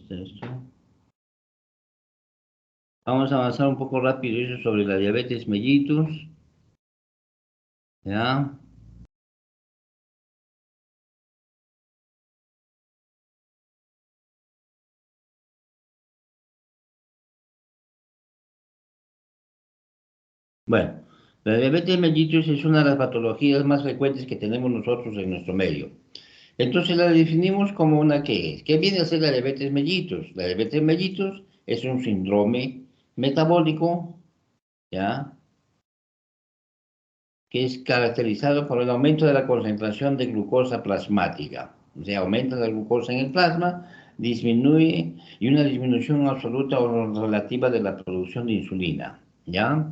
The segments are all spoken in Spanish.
está esto? Vamos a avanzar un poco rápido eso sobre la diabetes mellitus. ¿Ya? Bueno, la diabetes mellitus es una de las patologías más frecuentes que tenemos nosotros en nuestro medio. Entonces la definimos como una que es. ¿Qué viene a ser la diabetes mellitus? La diabetes mellitus es un síndrome metabólico, ¿ya? Que es caracterizado por el aumento de la concentración de glucosa plasmática. O sea, aumenta la glucosa en el plasma, disminuye y una disminución absoluta o relativa de la producción de insulina, ¿ya?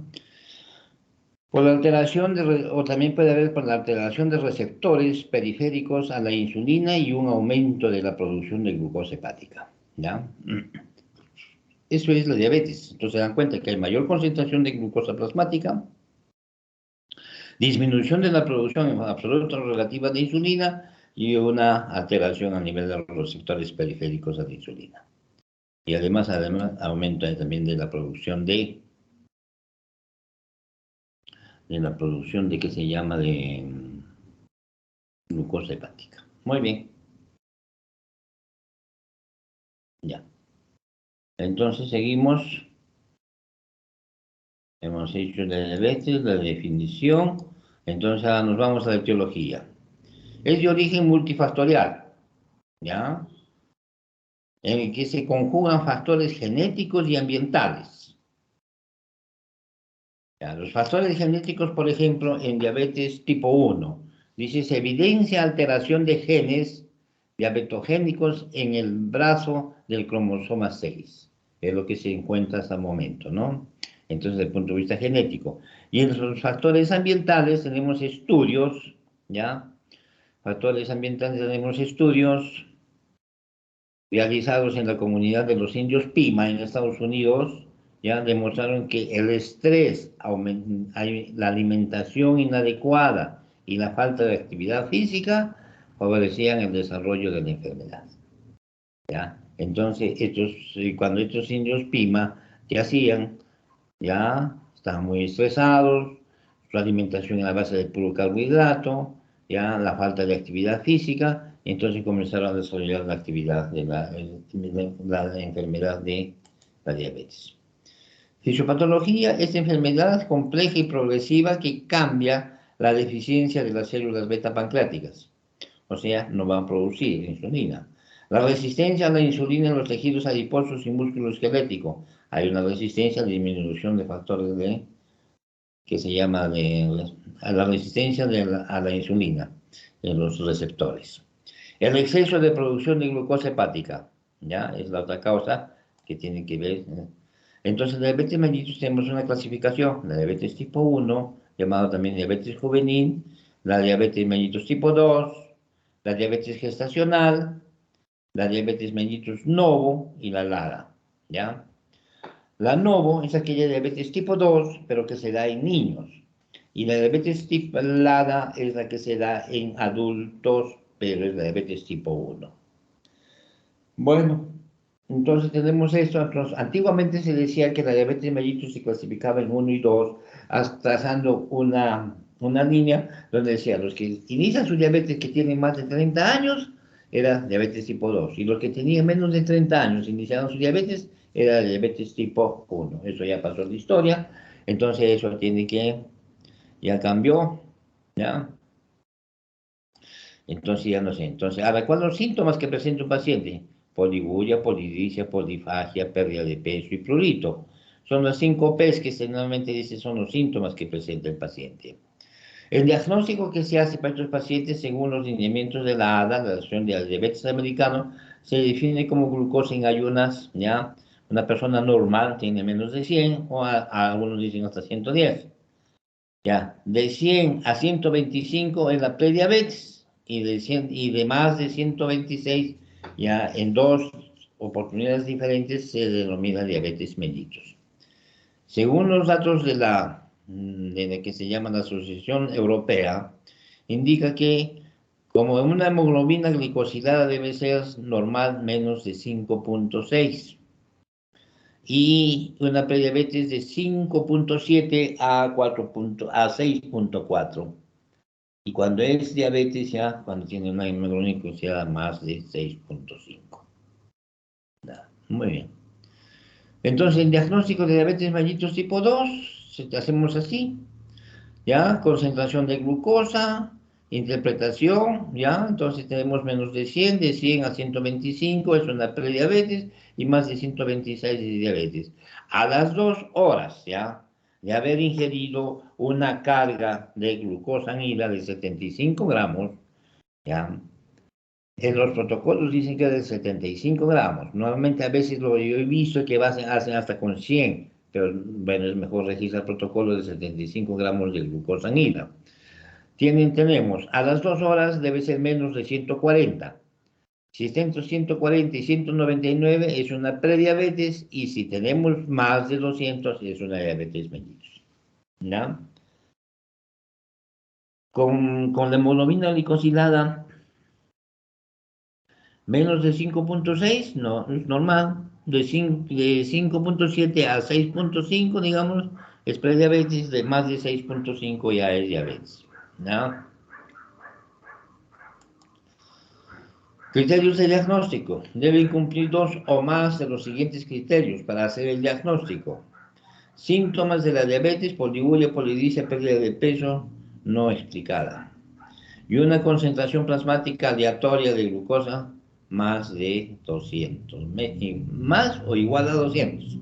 Por la alteración o también puede haber por la alteración de receptores periféricos a la insulina y un aumento de la producción de glucosa hepática, ¿ya? Eso es la diabetes. Entonces se dan cuenta que hay mayor concentración de glucosa plasmática, disminución de la producción absoluta o relativa de insulina y una alteración a nivel de los receptores periféricos a la insulina. Y además aumenta también de la producción de que se llama de glucosa hepática. Muy bien, ya. Entonces seguimos. Hemos hecho la diabetes, la definición. Entonces ahora nos vamos a la etiología. Es de origen multifactorial, ¿ya? En el que se conjugan factores genéticos y ambientales. ¿Ya? Los factores genéticos, por ejemplo, en diabetes tipo 1, dice, se evidencia alteración de genes diabetogénicos en el brazo del cromosoma 6. Es lo que se encuentra hasta el momento, ¿no? Entonces, desde el punto de vista genético. Y en los factores ambientales tenemos estudios, ¿ya? Factores ambientales tenemos estudios realizados en la comunidad de los indios Pima en Estados Unidos, ya demostraron que el estrés, la alimentación inadecuada y la falta de actividad física favorecían el desarrollo de la enfermedad. ¿Ya? Entonces, cuando estos indios Pima, ¿qué hacían? Ya estaban muy estresados, su alimentación a base de puro carbohidrato, ya la falta de actividad física, entonces comenzaron a desarrollar la actividad de la enfermedad de la diabetes. Fisiopatología es enfermedad compleja y progresiva que cambia la deficiencia de las células beta pancreáticas, o sea, no van a producir insulina. La resistencia a la insulina en los tejidos adiposos y músculo esquelético. Hay una resistencia a la disminución de factores que se llama a la resistencia a la insulina en los receptores. El exceso de producción de glucosa hepática, ¿ya? Es la otra causa que tiene que ver. Entonces, la diabetes mellitus tenemos una clasificación, la diabetes tipo 1, llamada también diabetes juvenil, la diabetes mellitus tipo 2, la diabetes gestacional, la diabetes mellitus novo y la LADA, ¿ya? La novo es aquella diabetes tipo 2, pero que se da en niños. Y la diabetes tipo LADA es la que se da en adultos, pero es la diabetes tipo 1. Bueno, entonces tenemos esto. Antiguamente se decía que la diabetes mellitus se clasificaba en 1 y 2, trazando una línea donde decía, los que inician su diabetes que tienen más de 30 años, era diabetes tipo 2, y los que tenían menos de 30 años iniciaron su diabetes, era diabetes tipo 1. Eso ya pasó en la historia, entonces eso ya cambió, ¿ya? Entonces ya no sé. Entonces, ahora, ¿cuáles son los síntomas que presenta un paciente? Poliguria, polidricia, polifagia, pérdida de peso y prurito. Son las 5 P's que normalmente dicen son los síntomas que presenta el paciente. El diagnóstico que se hace para estos pacientes, según los lineamientos de la ADA, la Asociación de Diabetes Americano, se define como glucosa en ayunas, ¿ya? Una persona normal tiene menos de 100 o algunos dicen hasta 110. Ya, de 100 a 125 en la prediabetes y de más de 126 ya en dos oportunidades diferentes se denomina diabetes mellitus. Según los datos de la que se llama la Asociación Europea, indica que Como una hemoglobina glicosilada debe ser normal menos de 5.6 y una prediabetes de 5.7 a 6.4. Y cuando es diabetes ya, cuando tiene una hemoglobina glicosilada más de 6.5. Muy bien. Entonces, el diagnóstico de diabetes mellitus tipo 2, hacemos así, ¿ya? Concentración de glucosa, interpretación, ¿ya? Entonces tenemos menos de 100, de 100 a 125 es una prediabetes y más de 126 es diabetes. A las 2 horas, ¿ya? De haber ingerido una carga de glucosamina de 75 gramos, ¿ya? En los protocolos dicen que es de 75 gramos. Normalmente a veces yo he visto que hacen hasta con 100, pero bueno, es mejor registrar protocolos de 75 gramos de glucosamina. Tenemos, a las 2 horas debe ser menos de 140. Si está entre 140 y 199 es una prediabetes y si tenemos más de 200 es una diabetes mellitus. ¿Ya? Con la hemoglobina glicosilada menos de 5.6, no, es normal. De 5.7 a 6.5, digamos, es prediabetes. De más de 6.5 ya es diabetes. ¿No? Criterios de diagnóstico. Deben cumplir 2 o más de los siguientes criterios para hacer el diagnóstico. Síntomas de la diabetes: poliuria, polidricia, pérdida de peso no explicada. Y una concentración plasmática aleatoria de glucosa más de 200, más o igual a 200.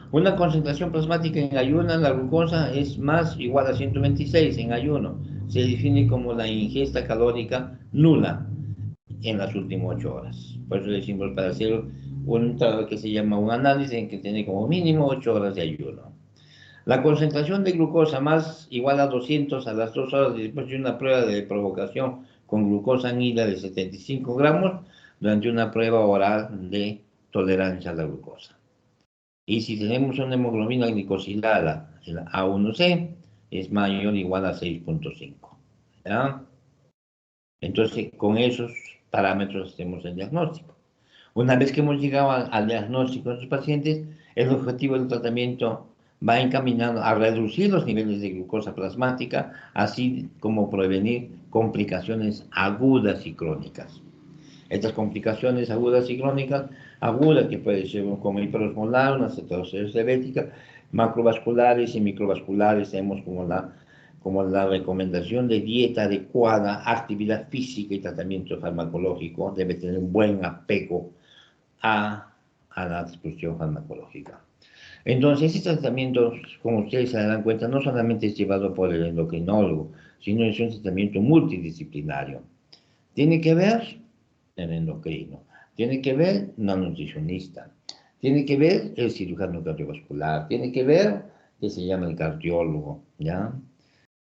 Una concentración plasmática en ayuno, la glucosa es más o igual a 126 en ayuno. Se define como la ingesta calórica nula en las últimas 8 horas. Por eso decimos para hacer un trabajo que se llama un análisis en que tiene como mínimo 8 horas de ayuno. La concentración de glucosa más igual a 200 a las 2 horas después de una prueba de provocación con glucosamina de 75 gramos durante una prueba oral de tolerancia a la glucosa. Y si tenemos una hemoglobina glicosilada, el A1C, es mayor o igual a 6.5. ¿Ya? Entonces, con esos parámetros hacemos el diagnóstico. Una vez que hemos llegado al diagnóstico de los pacientes, el objetivo del tratamiento va encaminado a reducir los niveles de glucosa plasmática, así como prevenir complicaciones agudas y crónicas. Estas complicaciones agudas y crónicas, agudas que puede ser como hiperosmolar, una cetosis diabética, macrovasculares y microvasculares, tenemos como la recomendación de dieta adecuada, actividad física y tratamiento farmacológico, debe tener un buen apego a la discusión farmacológica. Entonces, este tratamiento, como ustedes se darán cuenta, no solamente es llevado por el endocrinólogo, sino es un tratamiento multidisciplinario. Tiene que ver el endocrino, tiene que ver la nutricionista, tiene que ver el cirujano cardiovascular, tiene que ver que se llama el cardiólogo, ¿ya?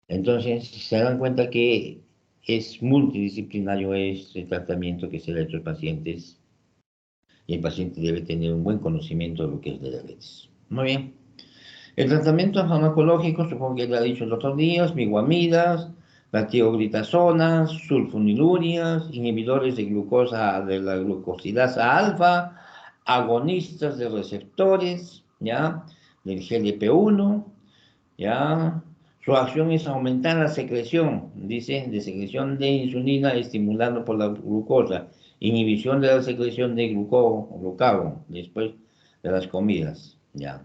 Entonces, se dan cuenta que es multidisciplinario este tratamiento que se da a estos pacientes y el paciente debe tener un buen conocimiento de lo que es la diabetes. Muy bien. El tratamiento farmacológico, supongo que ya he dicho los otros días, miguamidas, bactioglitazonas, sulfonilurias, inhibidores de glucosa, de la glucosidasa alfa, agonistas de receptores, ¿ya? Del GLP-1, ¿ya? Su acción es aumentar la secreción, dice, de secreción de insulina estimulando por la glucosa, inhibición de la secreción de glucagón después de las comidas, ¿ya?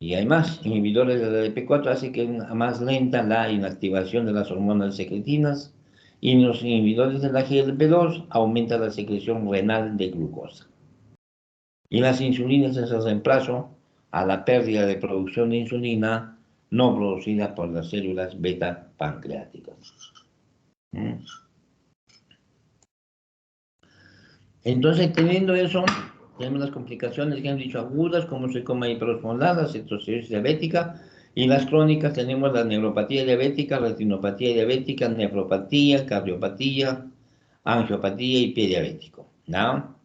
Y hay más, inhibidores de la ADP4 hace que es más lenta la inactivación de las hormonas secretinas y los inhibidores de la GLP2 aumenta la secreción renal de glucosa. Y las insulinas es el reemplazo a la pérdida de producción de insulina no producida por las células beta pancreáticas. Entonces, teniendo eso, tenemos las complicaciones que han dicho agudas, como se coma hiperosmolada, cetosis diabética, y las crónicas tenemos la neuropatía diabética, retinopatía diabética, nefropatía, cardiopatía, angiopatía y pie diabético, ¿no?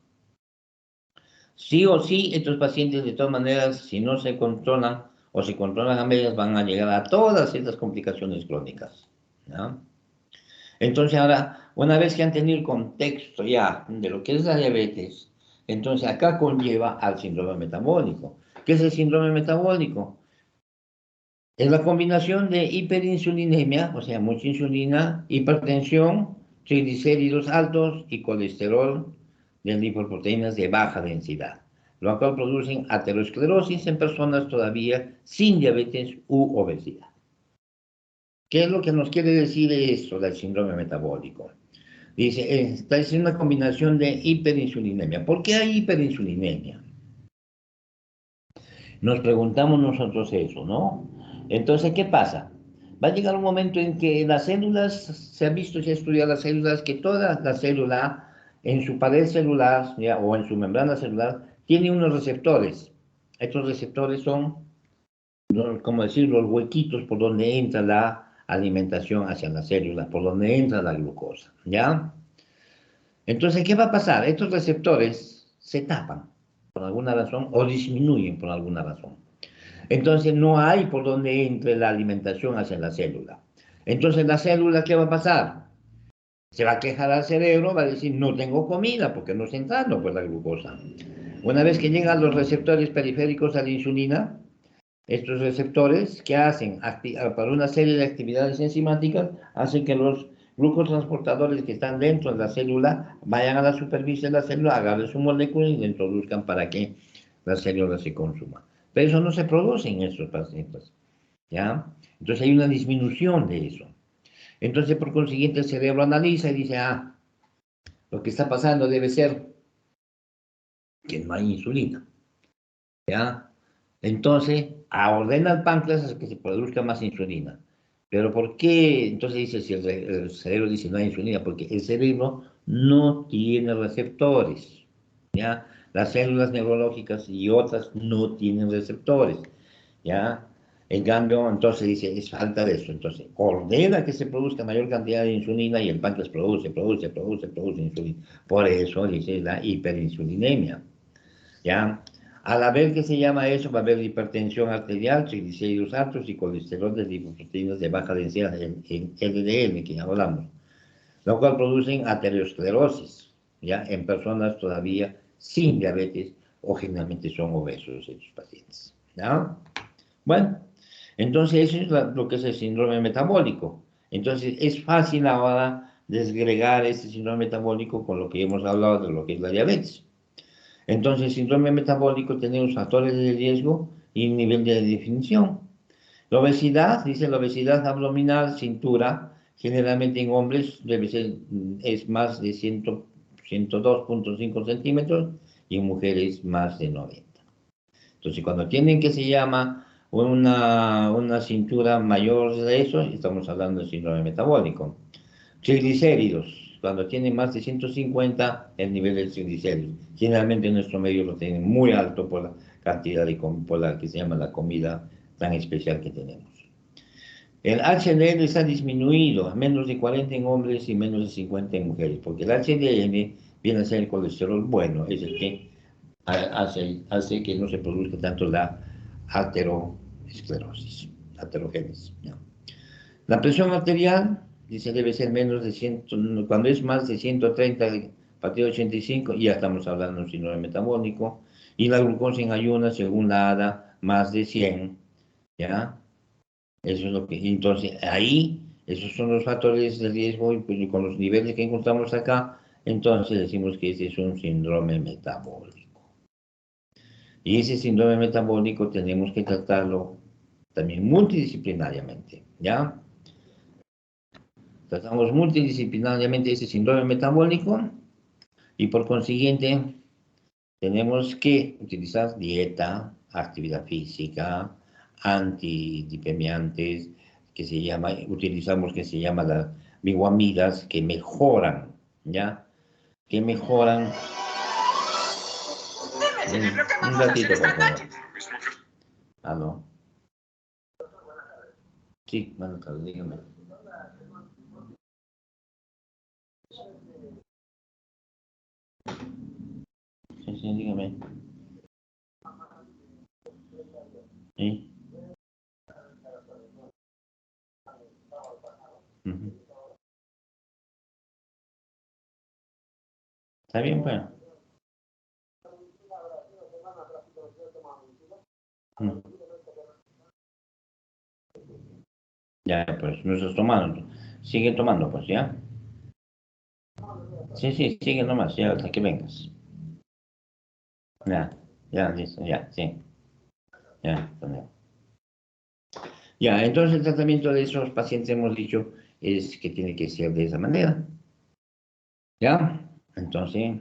Sí o sí, estos pacientes, de todas maneras, si no se controlan o se controlan a medias, van a llegar a todas estas complicaciones crónicas, ¿no? Entonces ahora, una vez que han tenido el contexto ya de lo que es la diabetes, entonces acá conlleva al síndrome metabólico. ¿Qué es el síndrome metabólico? Es la combinación de hiperinsulinemia, o sea, mucha insulina, hipertensión, triglicéridos altos y colesterol de lipoproteínas de baja densidad, lo cual producen aterosclerosis en personas todavía sin diabetes u obesidad. ¿Qué es lo que nos quiere decir esto del síndrome metabólico? Dice, esta es una combinación de hiperinsulinemia. ¿Por qué hay hiperinsulinemia? Nos preguntamos nosotros eso, ¿no? Entonces, ¿qué pasa? Va a llegar un momento en que las células, se ha visto, se ha estudiado las células, que toda la célula en su pared celular ya, o en su membrana celular tiene unos receptores. Estos receptores son, ¿no?, como decir, los huequitos por donde entra la alimentación hacia la célula, por donde entra la glucosa, ¿ya? Entonces, ¿qué va a pasar? Estos receptores se tapan por alguna razón o disminuyen por alguna razón. Entonces no hay por donde entre la alimentación hacia la célula. Entonces la célula, ¿qué va a pasar? Se va a quejar al cerebro, va a decir, no tengo comida porque no está entrando pues la glucosa. Una vez que llegan los receptores periféricos a la insulina, estos receptores que hacen para una serie de actividades enzimáticas, hacen que los glucotransportadores que están dentro de la célula vayan a la superficie de la célula, agarren su molécula y la introduzcan para que la célula se consuma. Pero eso no se produce en estos pacientes, ¿ya? Entonces hay una disminución de eso. Entonces, por consiguiente, el cerebro analiza y dice, lo que está pasando debe ser que no hay insulina, ¿ya? Entonces, ordena al páncreas que se produzca más insulina. Pero ¿por qué? Entonces dice, si el cerebro dice no hay insulina, porque el cerebro no tiene receptores, ¿ya? Las células neurológicas y otras no tienen receptores, ¿ya? En cambio, entonces dice, es falta de eso. Entonces, ordena que se produzca mayor cantidad de insulina y el páncreas produce insulina. Por eso dice la hiperinsulinemia, ¿ya? A la vez que se llama eso, va a haber hipertensión arterial, triglicéridos altos y colesterol de lipoproteínas de baja densidad, en LDL, que ya hablamos, lo cual producen aterosclerosis, ¿ya? En personas todavía sin diabetes o generalmente son obesos estos pacientes, ¿ya? Bueno, entonces eso es lo que es el síndrome metabólico. Entonces es fácil ahora desgregar este síndrome metabólico con lo que hemos hablado de lo que es la diabetes. Entonces, síndrome metabólico tenemos factores de riesgo y nivel de definición. La obesidad, dice la obesidad abdominal, cintura, generalmente en hombres debe ser, es más de 102,5 centímetros y en mujeres más de 90. Entonces, cuando tienen que se llama una cintura mayor de eso, estamos hablando de síndrome metabólico. Triglicéridos, cuando tienen más de 150, el nivel de triglicéridos. Generalmente en nuestro medio lo tienen muy alto por la cantidad por la que se llama la comida tan especial que tenemos. El HDL está disminuido a menos de 40 en hombres y menos de 50 en mujeres, porque el HDL viene a ser el colesterol bueno, es el que hace que no se produzca tanto la aterosclerosis, aterogénesis, ¿no? La presión arterial, dice, debe ser menos de 100, cuando es más de 130 a partir de 85, ya estamos hablando de un síndrome metabólico, y la glucosa en ayunas, según la ADA, más de 100, ¿ya? Eso es lo que, entonces, ahí, esos son los factores de riesgo, y pues, con los niveles que encontramos acá, entonces decimos que ese es un síndrome metabólico. Y ese síndrome metabólico tenemos que tratarlo también multidisciplinariamente, ¿ya? Tratamos multidisciplinariamente ese síndrome metabólico y por consiguiente tenemos que utilizar dieta, actividad física, antidipemiantes, utilizamos que se llama las biguamidas que mejoran, ¿ya? Que mejoran. Un ratito, por favor. ¿Aló? Sí, bueno, dígame. Sí, sí, dígame. Sí. Ujú. ¿Está bien, pues? Mm. Ya, pues, no estás tomando. Sigue tomando, pues, ¿ya? Sí, sí, sigue nomás, ya hasta que vengas. Ya, ya, listo, ya, sí, ya, también. Ya, entonces el tratamiento de esos pacientes hemos dicho es que tiene que ser de esa manera, ¿ya? Entonces,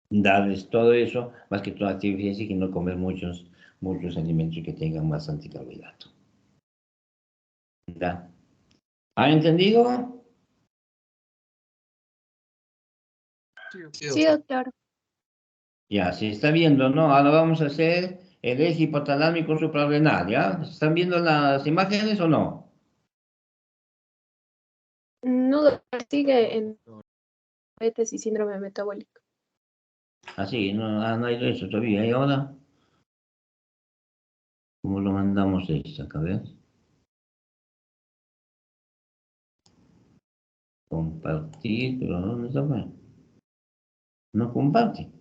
darles todo eso, más que todo actividad física y no comer muchos alimentos que tengan bastante carbohidrato. ¿Ya? ¿Ha entendido? Sí, Sí, doctor. doctor. Ya, se está viendo, ¿no? Ahora vamos a hacer el eje hipotalámico suprarrenal, ¿ya? ¿Están viendo las imágenes o no? No, doctor, sigue en diabetes y síndrome metabólico. Así, no, no hay de eso todavía. ¿Y ahora? ¿Cómo lo mandamos esto acá, ves? Compartir, pero ¿dónde está, pues? No comparte.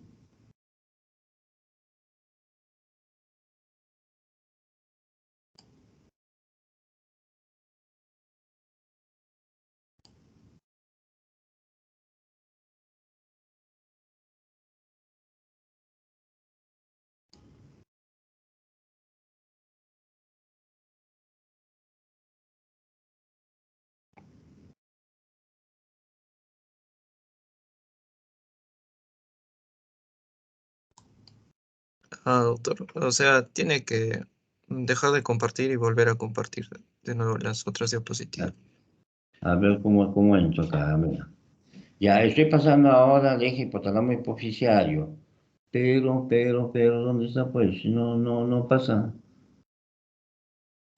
Ah, doctor. O sea, tiene que dejar de compartir y volver a compartir de nuevo las otras diapositivas. A ver cómo entro acá, mira. Ya estoy pasando ahora al eje hipotálamo hipoficiario. Pero, ¿dónde está pues? No pasa.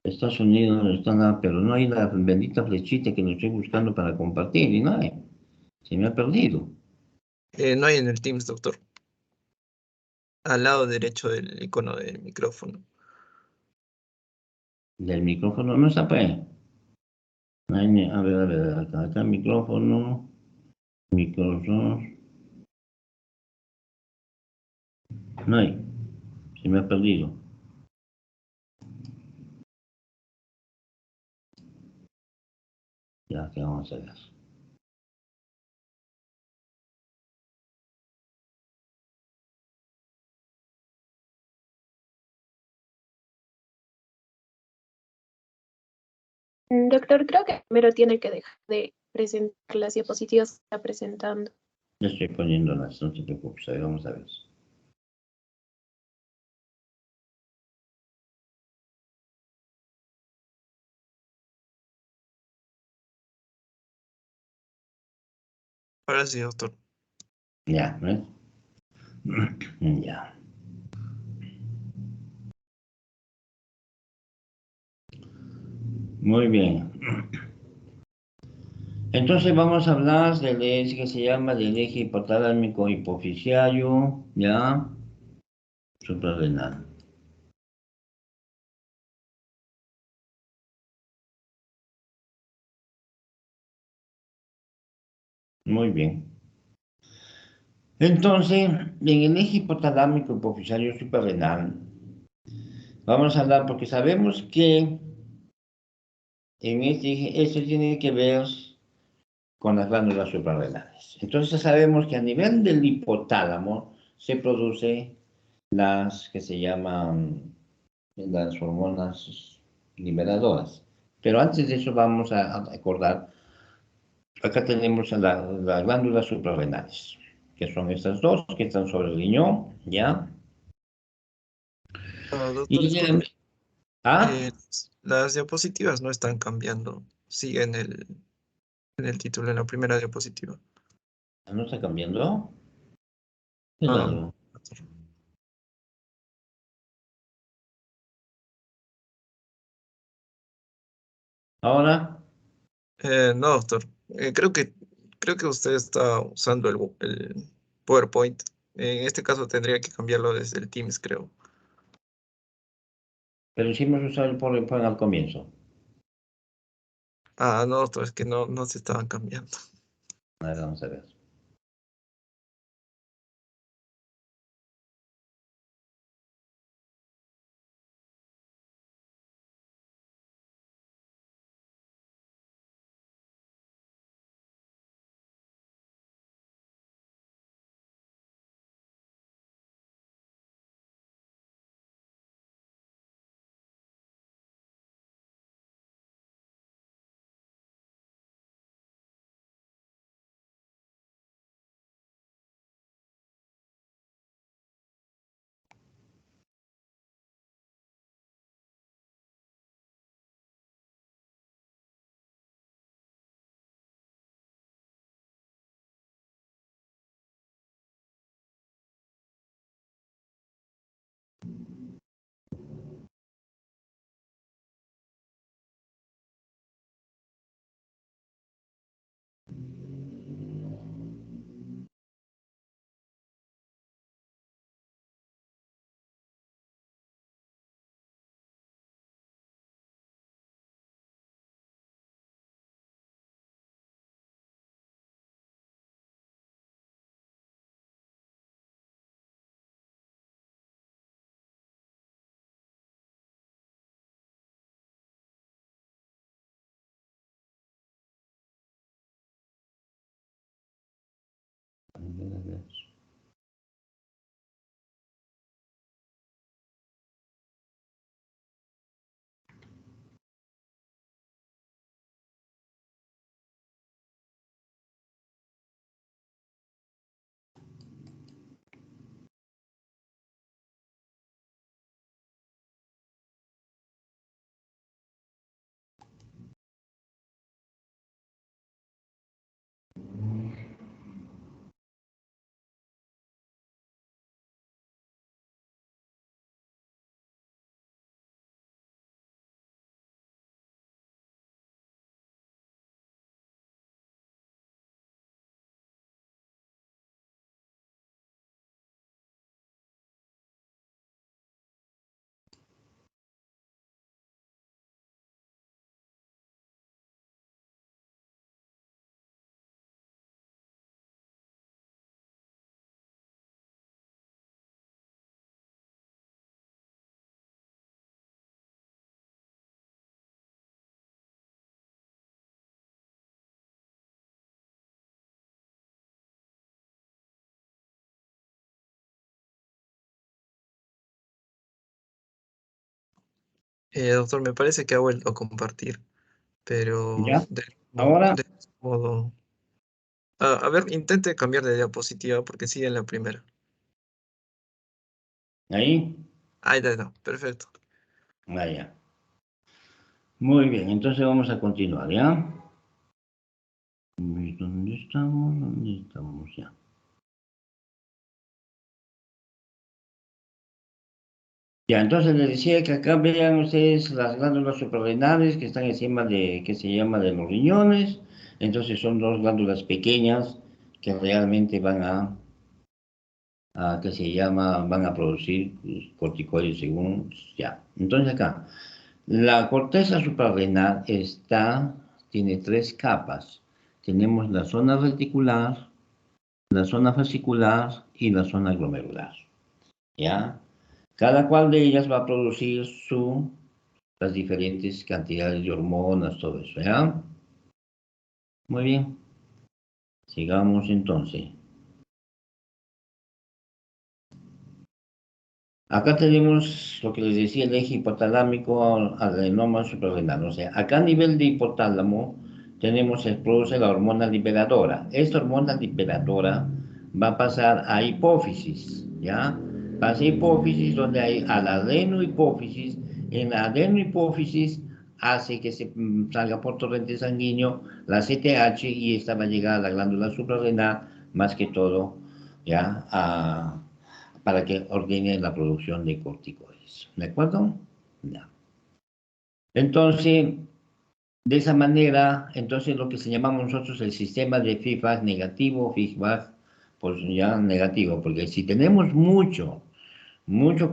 Estados Unidos no está nada, pero no hay la bendita flechita que lo estoy buscando para compartir y no hay. Se me ha perdido. No hay en el Teams, doctor. Al lado derecho del icono del micrófono. Del micrófono no está pues. No hay a ver, acá micrófono, micrófono, no hay. Se me ha perdido. Ya, ¿qué vamos a ver? Doctor, creo que primero tiene que dejar de presentar las diapositivas que está presentando. Ya estoy poniéndolas, no te preocupes, a ver, vamos a ver. Ahora sí, doctor. Ya, ¿ves? Ya. Muy bien. Entonces vamos a hablar del eje que se llama del eje hipotalámico hipoficiario, ya, suprarrenal. Muy bien. Entonces, en el eje hipotalámico hipoficiario suprarrenal, vamos a hablar porque sabemos que en este eje, esto tiene que ver con las glándulas suprarrenales. Entonces sabemos que a nivel del hipotálamo se produce las que se llaman las hormonas liberadoras. Pero antes de eso vamos a acordar, acá tenemos las glándulas suprarrenales, que son estas dos que están sobre el riñón, ¿ya? Ah, doctor, Y, disculpe. ¿ah? Eh, las diapositivas no están cambiando. Sigue en el título, en la primera diapositiva. ¿No está cambiando? Qué Ah, raro. doctor. Ahora, No, doctor. Creo que usted está usando el PowerPoint. En este caso tendría que cambiarlo desde el Teams, creo. pero hicimos usar el PowerPoint al comienzo. Ah, no, doctor, es que no se estaban cambiando. A ver, vamos a ver. Doctor, me parece que ha vuelto a compartir, pero ¿Ya? Ahora, de modo... a ver, intente cambiar de diapositiva porque sigue en la primera. ahí, Ahí está, perfecto. vaya. Muy bien, entonces vamos a continuar, ¿ya? ¿Dónde estamos? ¿Dónde estamos ya? Ya, entonces les decía que acá vean ustedes las glándulas suprarrenales que están encima de, que se llama de los riñones. Entonces son dos glándulas pequeñas que realmente que se llama, van a producir pues, corticoides según, ya. Entonces acá, la corteza suprarrenal tiene tres capas. Tenemos la zona reticular, la zona fascicular y la zona glomerular, ¿ya? Cada cual de ellas va a producir las diferentes cantidades de hormonas, todo eso, ¿ya? Muy bien, sigamos entonces. Acá tenemos lo que les decía, el eje hipotalámico adenoma suprarrenal. O sea, acá a nivel de hipotálamo se produce la hormona liberadora. Esta hormona liberadora va a pasar a hipófisis, ¿ya? Pasa a hipófisis donde hay a la adenohipófisis. En la adenohipófisis hace que se salga por torrente sanguíneo la CTH y esta va a llegar a la glándula suprarrenal más que todo, ¿ya? Para que ordene la producción de corticoides. ¿De acuerdo? Ya. Entonces, de esa manera, entonces lo que se llamamos nosotros el sistema de feedback negativo, feedback, pues ya negativo, porque si tenemos mucho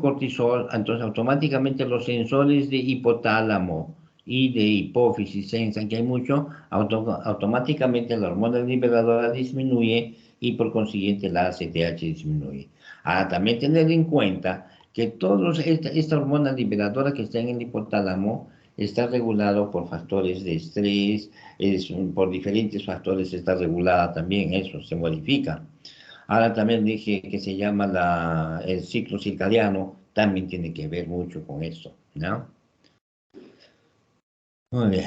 cortisol, entonces automáticamente los sensores de hipotálamo y de hipófisis sensan que hay mucho, automáticamente la hormona liberadora disminuye y por consiguiente la ACTH disminuye. Ahora, también tener en cuenta que esta hormona liberadora que está en el hipotálamo está regulado por factores de estrés, por diferentes factores está regulada también, eso se modifica. Ahora también dije que se llama el ciclo circadiano, también tiene que ver mucho con esto, ¿no? Muy bien.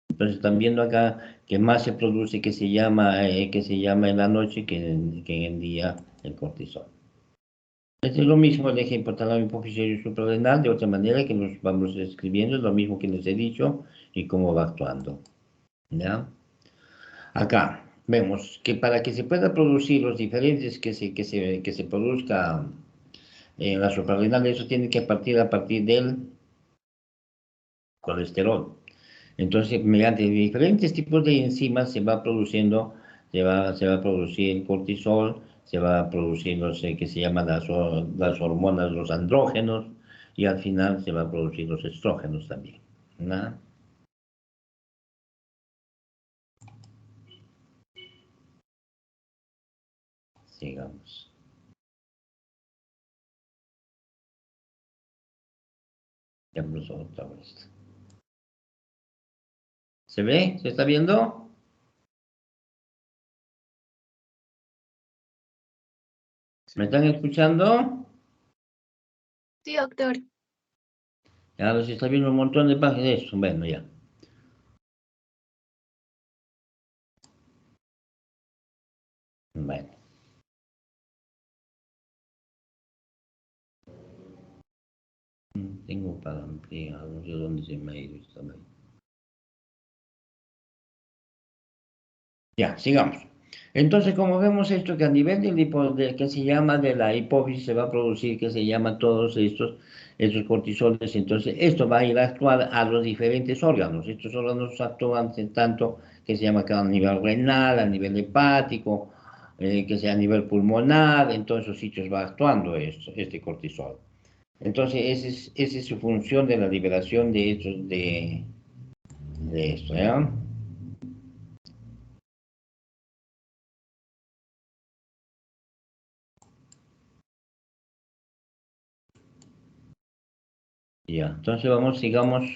Entonces están viendo acá que más se produce que se llama en la noche que en el día el cortisol. Este es lo mismo el eje hipotálamo hipofisio suprarrenal, de otra manera que nos vamos escribiendo, es lo mismo que les he dicho y cómo va actuando, ¿ya? Acá vemos que para que se pueda producir los diferentes que se produzca en la suprarrenal, eso tiene que partir a partir del colesterol. Entonces, mediante diferentes tipos de enzimas se va produciendo, se va a producir el cortisol, se va a producir que se llaman las hormonas, los andrógenos, y al final se va a producir los estrógenos también, ¿no? Sigamos. Ya otra vez. ¿Se ve? ¿Se está viendo? ¿Me están escuchando? Sí, doctor. Ahora se está viendo un montón de páginas de eso. Bueno, ya. Bueno. Tengo para ampliar, no sé dónde se me ha ido esta vez. Ya, sigamos. Entonces, como vemos esto, que a nivel que se llama de la hipófisis se va a producir, que se llama todos estos cortisoles, entonces esto va a ir a actuar a los diferentes órganos. Estos órganos actúan tanto que se llama que a nivel renal, a nivel hepático, que sea a nivel pulmonar, en todos esos sitios va actuando este cortisol. Entonces, esa es su función de la liberación de esto, ¿ya? Ya, entonces sigamos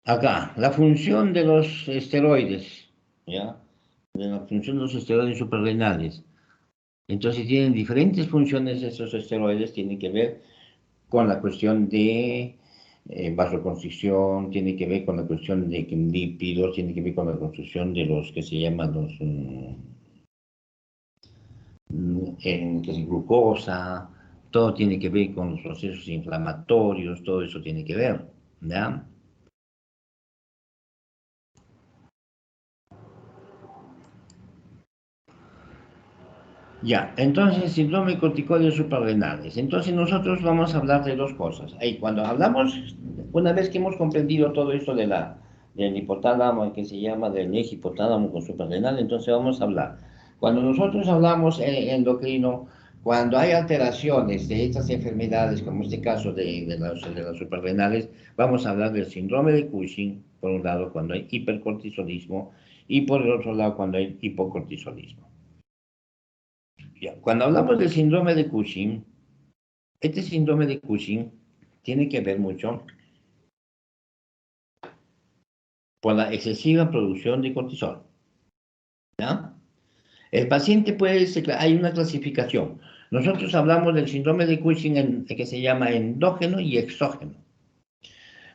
acá. La función de los esteroides, ¿ya? De la función de los esteroides suprarrenales. Entonces tienen diferentes funciones estos esteroides, tienen que ver con la cuestión de vasoconstricción, tiene que ver con la cuestión de lípidos, tiene que ver con la construcción de los que se llaman los que es glucosa, todo tiene que ver con los procesos inflamatorios, todo eso tiene que ver, ¿ya? Ya, entonces síndrome corticoides suprarrenales. Entonces nosotros vamos a hablar de dos cosas. Ahí cuando hablamos, una vez que hemos comprendido todo esto del hipotálamo, que se llama del eje hipotálamo con suprarrenal, entonces vamos a hablar. Cuando nosotros hablamos endocrino, cuando hay alteraciones de estas enfermedades, como este caso de las suprarrenales, vamos a hablar del síndrome de Cushing, por un lado, cuando hay hipercortisolismo, y por el otro lado, cuando hay hipocortisolismo. Ya, cuando hablamos del síndrome de Cushing, este síndrome de Cushing tiene que ver mucho por la excesiva producción de cortisol, ¿ya? El paciente hay una clasificación. Nosotros hablamos del síndrome de Cushing que se llama endógeno y exógeno.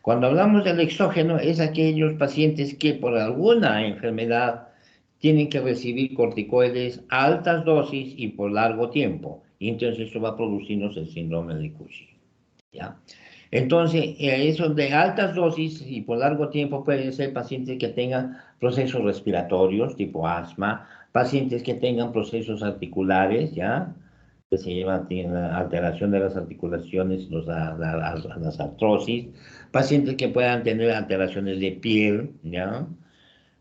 Cuando hablamos del exógeno es aquellos pacientes que por alguna enfermedad tienen que recibir corticoides a altas dosis y por largo tiempo. Y entonces eso va a producirnos el síndrome de Cushing, ¿ya? Entonces, eso de altas dosis y por largo tiempo pueden ser pacientes que tengan procesos respiratorios, tipo asma, pacientes que tengan procesos articulares, ¿ya? Que se llaman tienen alteración de las articulaciones, las artrosis, pacientes que puedan tener alteraciones de piel, ¿ya?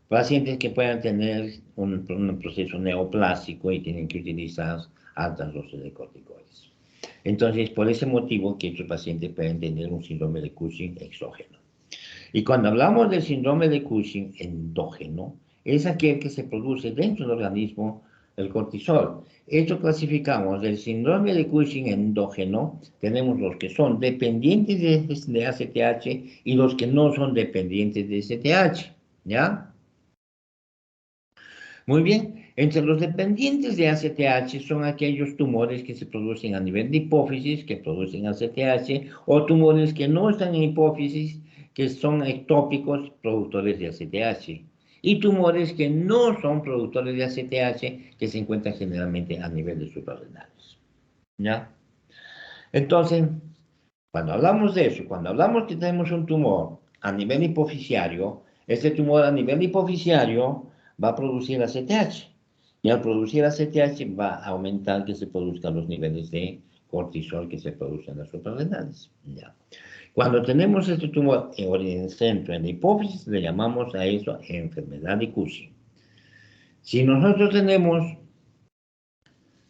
Pacientes que puedan tener un proceso neoplásico y tienen que utilizar altas dosis de corticoides. Entonces, por ese motivo que estos pacientes pueden tener un síndrome de Cushing exógeno. Y cuando hablamos del síndrome de Cushing endógeno, es aquel que se produce dentro del organismo el cortisol. Esto clasificamos del síndrome de Cushing endógeno, tenemos los que son dependientes de ACTH y los que no son dependientes de ACTH, ¿ya? Muy bien, entre los dependientes de ACTH son aquellos tumores que se producen a nivel de hipófisis, que producen ACTH, o tumores que no están en hipófisis, que son ectópicos, productores de ACTH, y tumores que no son productores de ACTH, que se encuentran generalmente a nivel de suprarrenales. ¿Ya? Entonces, cuando hablamos de eso, cuando hablamos que tenemos un tumor a nivel hipofisiario, este tumor a nivel hipofisiario va a producir ACTH. Y al producir ACTH va a aumentar que se produzcan los niveles de cortisol que se producen en las suprarrenales. ¿Ya? Cuando tenemos este tumor en el centro, en la hipófisis, le llamamos a eso enfermedad de Cushing. Si nosotros tenemos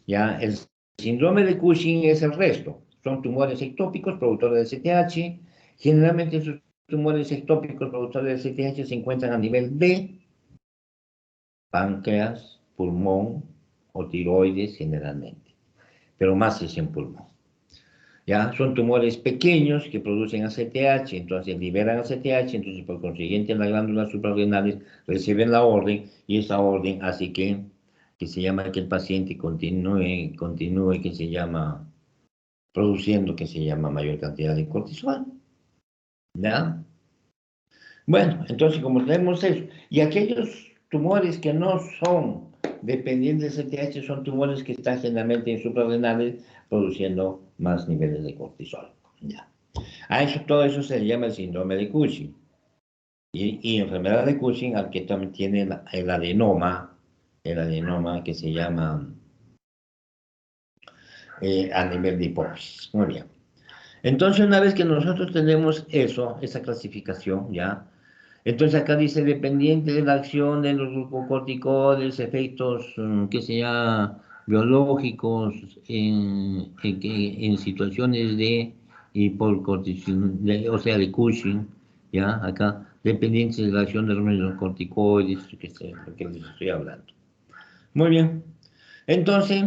ya el síndrome de Cushing es el resto. Son tumores ectópicos productores de CTH. Generalmente esos tumores ectópicos productores de CTH se encuentran a nivel de páncreas, pulmón o tiroides generalmente, pero más es en pulmón. ¿Ya? Son tumores pequeños que producen ACTH, entonces liberan ACTH, entonces por consiguiente las glándulas suprarrenales reciben la orden y esa orden hace que que se llama que el paciente continúe, que se llama, produciendo, que se llama mayor cantidad de cortisol, ¿ya? Bueno, entonces como tenemos eso, y aquellos tumores que no son dependientes de CTH son tumores que están generalmente en suprarrenales produciendo más niveles de cortisol, ¿ya? A eso, todo eso se le llama el síndrome de Cushing. Y enfermedad de Cushing, al que también tiene el adenoma que se llama a nivel de hipófisis. Muy bien. Entonces, una vez que nosotros tenemos eso, esa clasificación, ¿ya? Entonces acá dice, dependiente de la acción de los glucocorticoides, efectos, que se llama biológicos en situaciones de hipocorticismo, o sea, de Cushing, ¿ya? Acá, dependientes de la acción de los corticoides, lo que les estoy hablando. Muy bien. Entonces,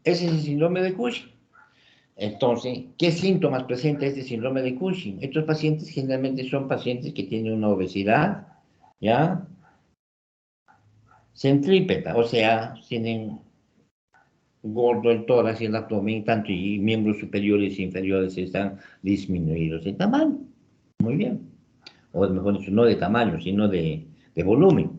ese es el síndrome de Cushing. Entonces, ¿qué síntomas presenta este síndrome de Cushing? Estos pacientes generalmente son pacientes que tienen una obesidad, ¿ya? Centrípeta, o sea, tienen gordo el tórax y el abdomen, tanto y miembros superiores e inferiores están disminuidos de tamaño. Muy bien. O mejor dicho, no de tamaño, sino de volumen,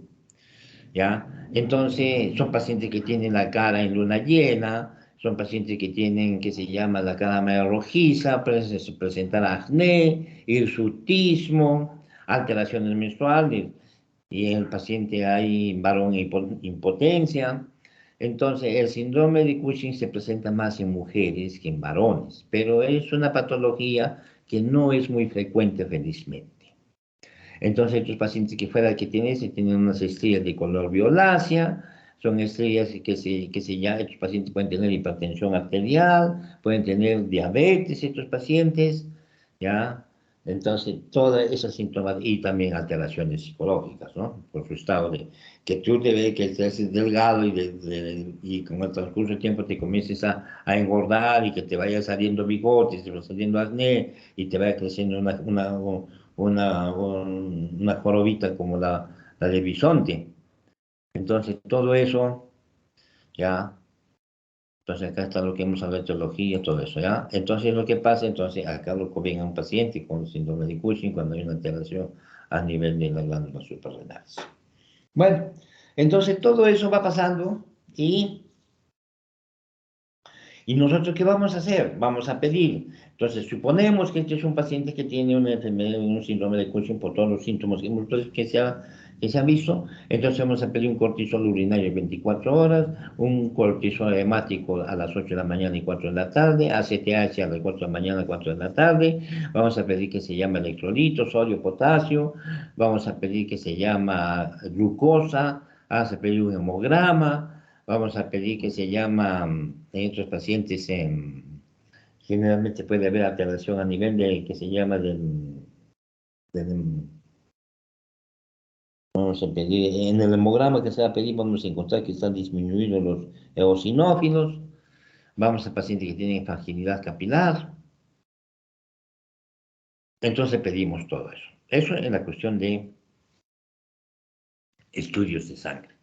¿ya? Entonces, son pacientes que tienen la cara en luna llena, son pacientes que tienen, que se llama la cara medio rojiza, presentar acné, hirsutismo, alteraciones menstruales, y en el paciente hay varón impotencia. Entonces, el síndrome de Cushing se presenta más en mujeres que en varones, pero es una patología que no es muy frecuente, felizmente. Entonces, estos pacientes que fuera que tienen unas estrías de color violácea, son estrías estos pacientes pueden tener hipertensión arterial, pueden tener diabetes, estos pacientes, ¿ya? Entonces, todas esas síntomas y también alteraciones psicológicas, ¿no? Por su estado de que tú te ves que te haces delgado y con el transcurso del tiempo te comiences a engordar y que te vaya saliendo bigotes, te vaya saliendo acné y te vaya creciendo una jorobita como la de bisonte. Entonces, todo eso, ya, entonces acá está lo que hemos hablado de etiología, todo eso, ¿ya? Entonces, lo que pasa, entonces, acá lo que viene a un paciente con síndrome de Cushing cuando hay una alteración a nivel de las glándulas suprarrenales. Bueno, entonces todo eso va pasando ¿y nosotros qué vamos a hacer? Vamos a pedir. Entonces, suponemos que este es un paciente que tiene una enfermedad, un síndrome de Cushing por todos los síntomas que se han visto. Entonces, vamos a pedir un cortisol urinario 24 horas, un cortisol hemático a las 8 de la mañana y 4 de la tarde, ACTH a las 4 de la mañana y 4 de la tarde. Vamos a pedir que se llame electrolitos, sodio, potasio. Vamos a pedir que se llama glucosa. Vamos a pedir un hemograma. Vamos a pedir que se llama, en otros pacientes, generalmente puede haber alteración a nivel de que se llama vamos a pedir, en el hemograma que se va a pedir, vamos a encontrar que están disminuidos los eosinófilos. Vamos a pacientes que tienen fragilidad capilar. Entonces pedimos todo eso. Eso en la cuestión de estudios de sangre.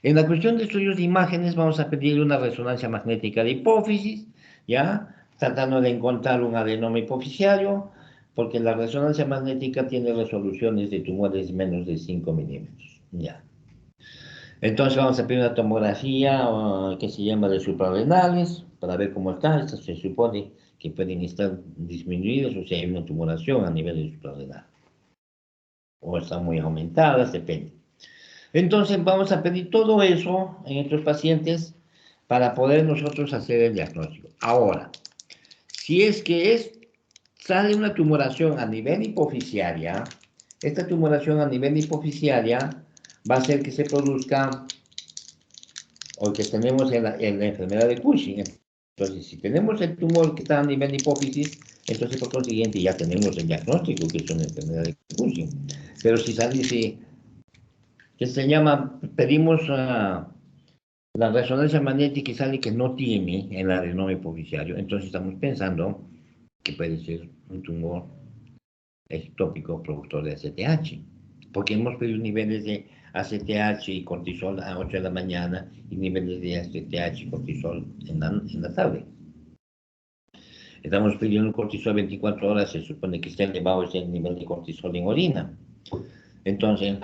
En la cuestión de estudios de imágenes vamos a pedir una resonancia magnética de hipófisis, ¿ya? Tratando de encontrar un adenoma hipofisiario, porque la resonancia magnética tiene resoluciones de tumores menos de 5 milímetros, ¿ya? Entonces vamos a pedir una tomografía que se llama de suprarrenales, para ver cómo está. Estas se supone que pueden estar disminuidas, o sea, hay una tumoración a nivel de suprarrenal. O están muy aumentadas, depende. Entonces vamos a pedir todo eso en estos pacientes para poder nosotros hacer el diagnóstico. Ahora, si es que sale una tumoración a nivel hipofisiaria, esta tumoración a nivel hipofisiaria va a hacer que se produzca, o que tenemos en la enfermedad de Cushing. Entonces, si tenemos el tumor que está a nivel de hipófisis, entonces por consiguiente ya tenemos el diagnóstico que es una enfermedad de Cushing. Pero si sale, que se llama, pedimos la resonancia magnética y sale que no tiene el adenoma hipofisiario, entonces estamos pensando que puede ser un tumor ectópico productor de ACTH, porque hemos pedido niveles de ACTH y cortisol a 8 de la mañana y niveles de ACTH y cortisol en la tarde. Estamos pidiendo cortisol 24 horas, se supone que esté elevado ese nivel de cortisol en orina. Entonces,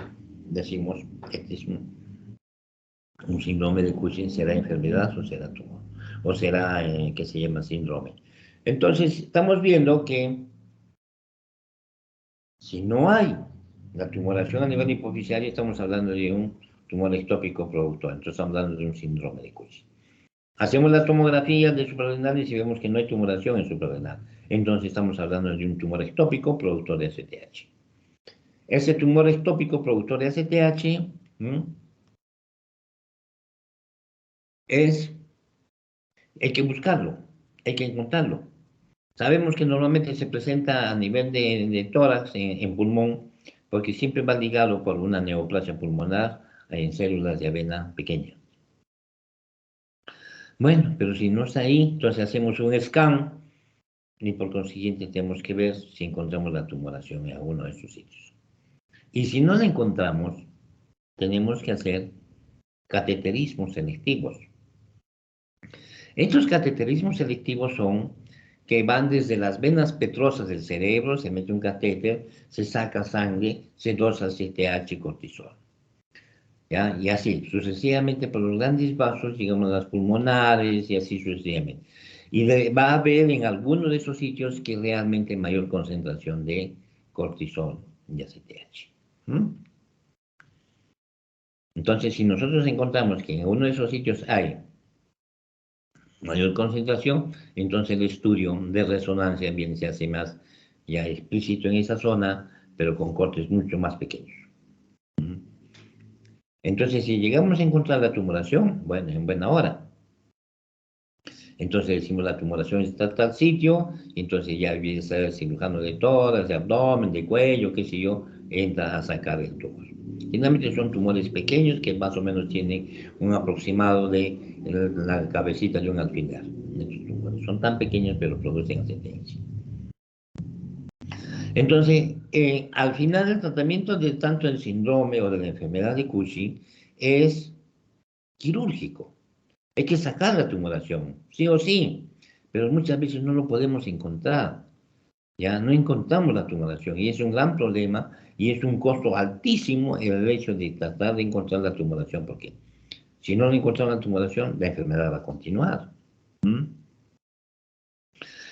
decimos, este es un síndrome de Cushing, ¿será enfermedad o será tumor? O será, que se llama síndrome. Entonces, estamos viendo que si no hay la tumoración a nivel hipoficiario, estamos hablando de un tumor ectópico productor, entonces estamos hablando de un síndrome de Cushing. Hacemos la tomografía de suprarrenales y vemos que no hay tumoración en suprarrenal. Entonces estamos hablando de un tumor ectópico productor de ACTH. Ese tumor ectópico productor de ACTH hay que buscarlo, hay que encontrarlo. Sabemos que normalmente se presenta a nivel de tórax, en pulmón, porque siempre va ligado por una neoplasia pulmonar en células de avena pequeña. Bueno, pero si no está ahí, entonces hacemos un scan y por consiguiente tenemos que ver si encontramos la tumoración en alguno de esos sitios. Y si no la encontramos, tenemos que hacer cateterismos selectivos. Estos cateterismos selectivos son que van desde las venas petrosas del cerebro, se mete un catéter, se saca sangre, se dosa ACTH y cortisol. ¿Ya? Y así, sucesivamente por los grandes vasos, digamos las pulmonares y así sucesivamente. Y va a haber en alguno de esos sitios que realmente mayor concentración de cortisol y ACTH. Entonces, si nosotros encontramos que en uno de esos sitios hay mayor concentración, entonces el estudio de resonancia bien se hace más ya explícito en esa zona, pero con cortes mucho más pequeños. Entonces, si llegamos a encontrar la tumoración, bueno, en buena hora. Entonces decimos la tumoración está en tal sitio, y entonces ya viene a ser el cirujano de tórax, de abdomen, de cuello, qué sé yo, entra a sacar el tumor. Generalmente son tumores pequeños que más o menos tienen un aproximado de la cabecita de un alfiler. Estos tumores son tan pequeños pero producen ACTH. Entonces, al final el tratamiento de tanto el síndrome o de la enfermedad de Cushing es quirúrgico. Hay que sacar la tumoración, sí o sí, pero muchas veces no lo podemos encontrar. Ya no encontramos la tumoración y es un gran problema y es un costo altísimo el hecho de tratar de encontrar la tumoración, porque si no encontramos la tumoración, la enfermedad va a continuar.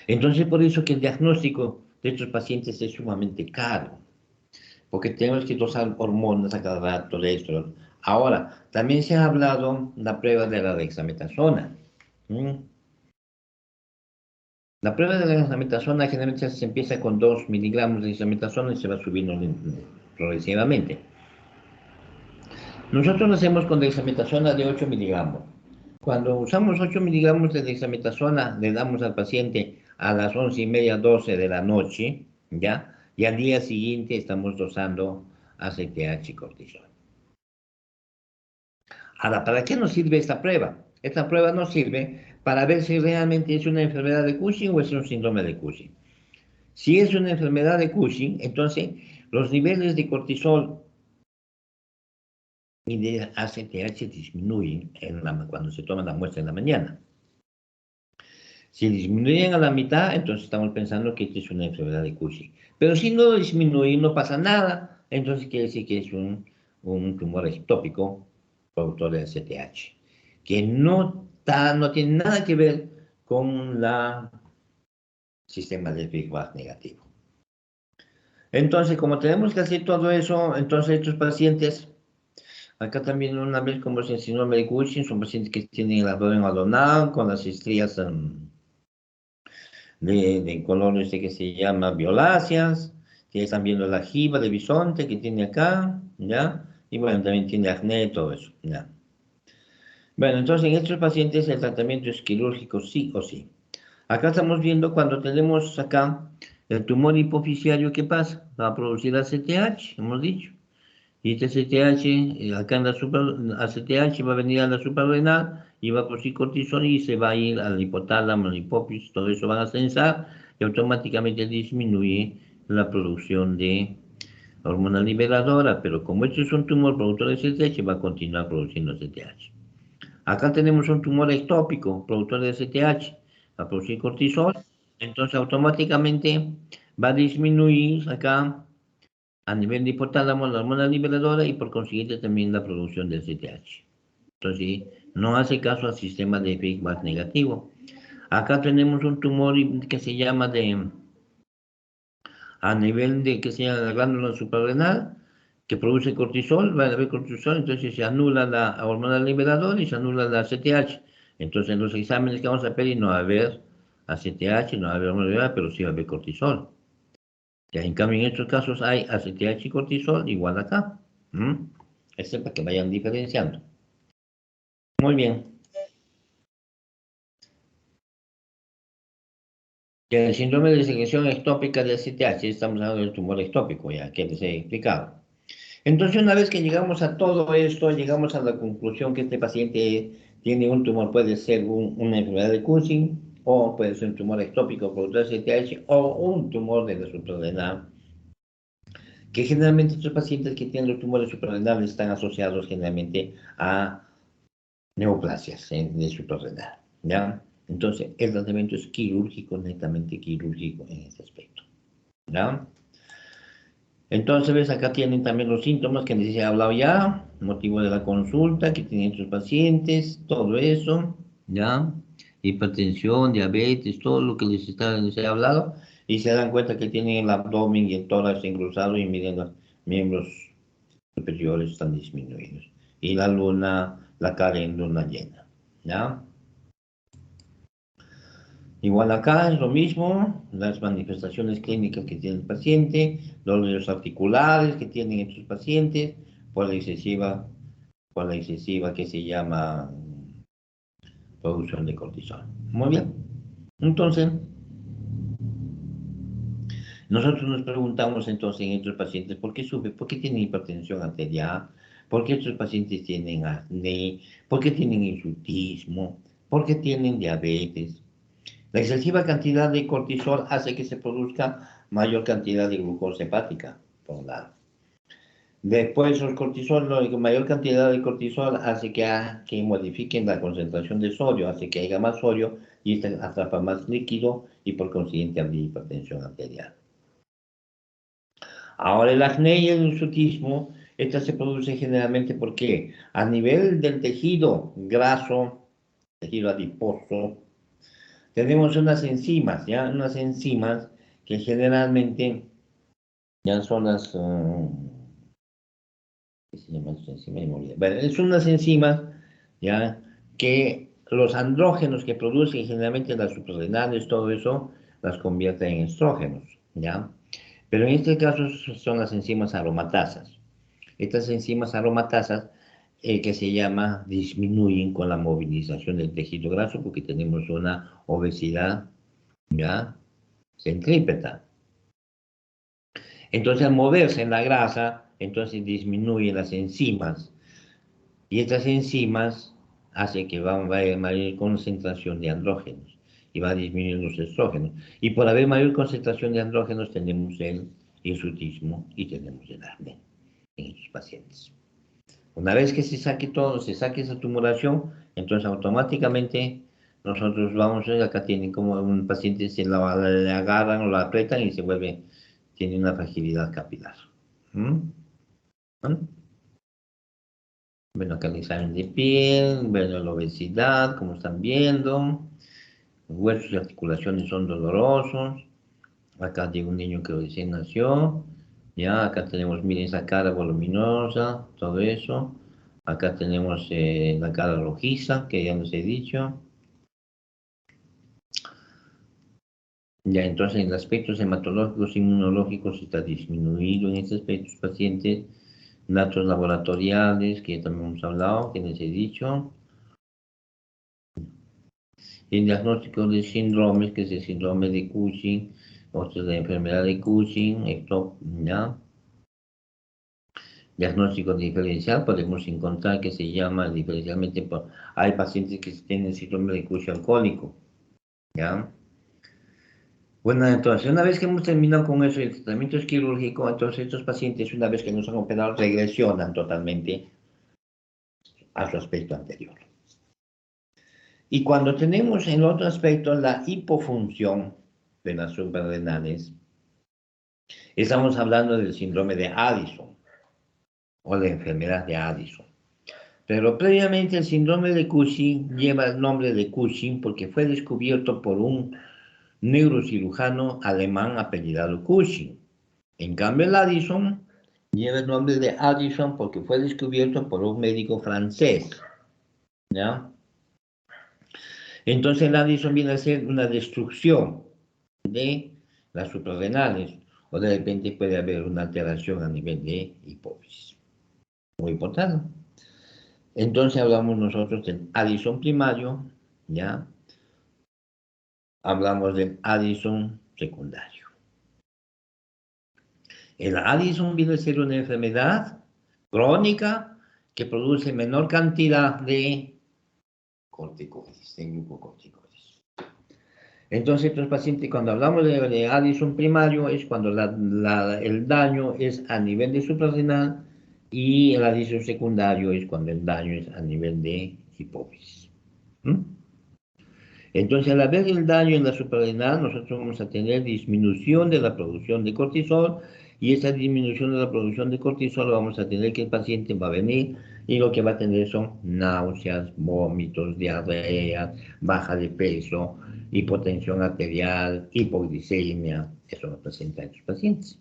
Entonces, por eso que el diagnóstico de estos pacientes es sumamente caro, porque tenemos que dosar hormonas a cada rato, esto. Ahora, también se ha hablado de la prueba de la dexametasona. La prueba de la dexametasona generalmente se empieza con 2 miligramos de dexametasona y se va subiendo progresivamente. Nosotros lo hacemos con dexametasona de 8 miligramos. Cuando usamos 8 miligramos de dexametasona, le damos al paciente a las 11:30, 12 de la noche, ¿ya? Y al día siguiente estamos dosando ACTH y cortisol. Ahora, ¿para qué nos sirve esta prueba? Esta prueba nos sirve para ver si realmente es una enfermedad de Cushing o es un síndrome de Cushing. Si es una enfermedad de Cushing, entonces los niveles de cortisol y de ACTH disminuyen cuando se toma la muestra en la mañana. Si disminuyen a la mitad, entonces estamos pensando que esta es una enfermedad de Cushing. Pero si no disminuye, no pasa nada, entonces quiere decir que es un tumor ectópico productor de ACTH, que no tiene nada que ver con el sistema del Big Bang negativo. Entonces, como tenemos que hacer todo eso, entonces estos pacientes, acá también una vez como es el síndrome de Cushing, son pacientes que tienen el abdomen adonal con las estrías de color que se llama violáceas, que están viendo la jiba de bisonte que tiene acá, ¿ya? Y bueno, también tiene acné, todo eso, ¿ya? Bueno, entonces en estos pacientes el tratamiento es quirúrgico sí o sí. Acá estamos viendo cuando tenemos acá el tumor hipoficiario, ¿qué pasa? Va a producir ACTH, hemos dicho. Y este ACTH, acá en la ACTH va a venir a la suprarrenal y va a producir cortisol y se va a ir al hipotálamo, al hipófisis, todo eso van a censar y automáticamente disminuye la producción de hormona liberadora, pero como esto es un tumor productor de CTH, va a continuar produciendo CTH. Acá tenemos un tumor ectópico, productor de CTH, va a producir cortisol, entonces automáticamente va a disminuir acá a nivel de hipotálamo la hormona liberadora y por consiguiente también la producción del CTH. Entonces, no hace caso al sistema de feedback negativo. Acá tenemos un tumor que se llama a nivel de que se llama la glándula suprarrenal, que produce cortisol, va a haber cortisol, entonces se anula la hormona liberadora y se anula la CTH. Entonces en los exámenes que vamos a pedir no va a haber ACTH, no va a haber hormona liberadora, pero sí va a haber cortisol. Ya, en cambio, en estos casos hay ACTH y cortisol igual acá. Este para que vayan diferenciando. Muy bien. Ya, el síndrome de secreción ectópica de ACTH, estamos hablando del tumor ectópico, ya que les he explicado. Entonces, una vez que llegamos a todo esto, llegamos a la conclusión que este paciente tiene un tumor, puede ser una enfermedad de Cushing, o puede ser un tumor ectópico productor de ACTH, o un tumor de la suprarrenal, que generalmente estos pacientes que tienen los tumores suprarrenales están asociados generalmente a neoplasias de suprarrenal, ¿ya? Entonces, el tratamiento es quirúrgico, netamente quirúrgico en este aspecto, ¿ya? Entonces, ves, acá tienen también los síntomas que les he hablado ya, motivo de la consulta que tienen sus pacientes, todo eso, ¿ya? Hipertensión, diabetes, todo lo que les he hablado, y se dan cuenta que tienen el abdomen y el tórax engrosado y miren los miembros superiores están disminuidos. Y la luna, la cara en luna llena, ¿ya? Igual acá es lo mismo, las manifestaciones clínicas que tiene el paciente, dolores articulares que tienen estos pacientes, por la excesiva que se llama producción de cortisol. Muy bien. Entonces, nosotros nos preguntamos entonces en estos pacientes, ¿por qué sube? ¿Por qué tienen hipertensión arterial? ¿Por qué estos pacientes tienen acné? ¿Por qué tienen insultismo? ¿Por qué tienen diabetes? La excesiva cantidad de cortisol hace que se produzca mayor cantidad de glucosa hepática, por un lado. Después, la mayor cantidad de cortisol hace que modifiquen la concentración de sodio, hace que haya más sodio y este atrapa más líquido y por consiguiente habría hipertensión arterial. Ahora, el acné y el hirsutismo, esta se produce generalmente porque a nivel del tejido graso, tejido adiposo, tenemos unas enzimas, ¿ya? Unas enzimas que generalmente ya son las... ¿qué se llama esta enzima? Bueno, son unas enzimas, ¿ya? Que los andrógenos que producen generalmente las suprarrenales, todo eso, las convierten en estrógenos, ¿ya? Pero en este caso son las enzimas aromatasas. Estas enzimas aromatasas que se llama, disminuyen con la movilización del tejido graso porque tenemos una obesidad, ¿ya? Centrípeta. Entonces, al moverse en la grasa, entonces disminuyen las enzimas. Y estas enzimas hacen que va a haber mayor concentración de andrógenos y va a disminuir los estrógenos. Y por haber mayor concentración de andrógenos tenemos el hirsutismo y tenemos el acné en estos pacientes. Una vez que se saque esa tumoración, entonces automáticamente nosotros vamos a ver, acá tienen como un paciente le agarran o lo apretan y se vuelve, tiene una fragilidad capilar. Bueno, acá el examen de piel, bueno, la obesidad, como están viendo, huesos y articulaciones son dolorosos. Acá tiene un niño que recién nació, ya, acá tenemos, miren esa cara voluminosa, todo eso. Acá tenemos la cara rojiza, que ya les he dicho. Ya, entonces, en aspectos hematológicos, inmunológicos, está disminuido en estos aspectos pacientes. Datos laboratoriales, que también hemos hablado, que les he dicho. El diagnóstico de síndromes, que es el síndrome de Cushing, otro es la enfermedad de Cushing, esto, ¿ya? Diagnóstico diferencial, podemos encontrar que se llama diferencialmente, hay pacientes que tienen síndrome de Cushing alcohólico, ¿ya? Bueno, entonces, una vez que hemos terminado con eso, el tratamiento es quirúrgico, entonces estos pacientes, una vez que nos han operado, regresionan totalmente a su aspecto anterior. Y cuando tenemos en el otro aspecto la hipofunción de las suprarrenales, estamos hablando del síndrome de Addison o la enfermedad de Addison. Pero previamente el síndrome de Cushing lleva el nombre de Cushing porque fue descubierto por un neurocirujano alemán apellidado Cushing. En cambio, el Addison lleva el nombre de Addison porque fue descubierto por un médico francés, ¿ya? Entonces, el Addison viene a ser una destrucción de las suprarrenales, o de repente puede haber una alteración a nivel de hipófisis. Muy importante. Entonces, hablamos nosotros del Addison primario, ¿ya? Hablamos del Addison secundario. El Addison viene a ser una enfermedad crónica que produce menor cantidad de corticoides, de glucocorticoides. Entonces, los pacientes, cuando hablamos de Addison primario, es cuando el daño es a nivel de suprarrenal y el Addison secundario es cuando el daño es a nivel de hipófisis. Entonces, al haber el daño en la suprarrenal, nosotros vamos a tener disminución de la producción de cortisol y esa disminución de la producción de cortisol vamos a tener que el paciente va a venir y lo que va a tener son náuseas, vómitos, diarrea, baja de peso, hipotensión arterial, hipoglicemia. Eso lo presenta en sus pacientes.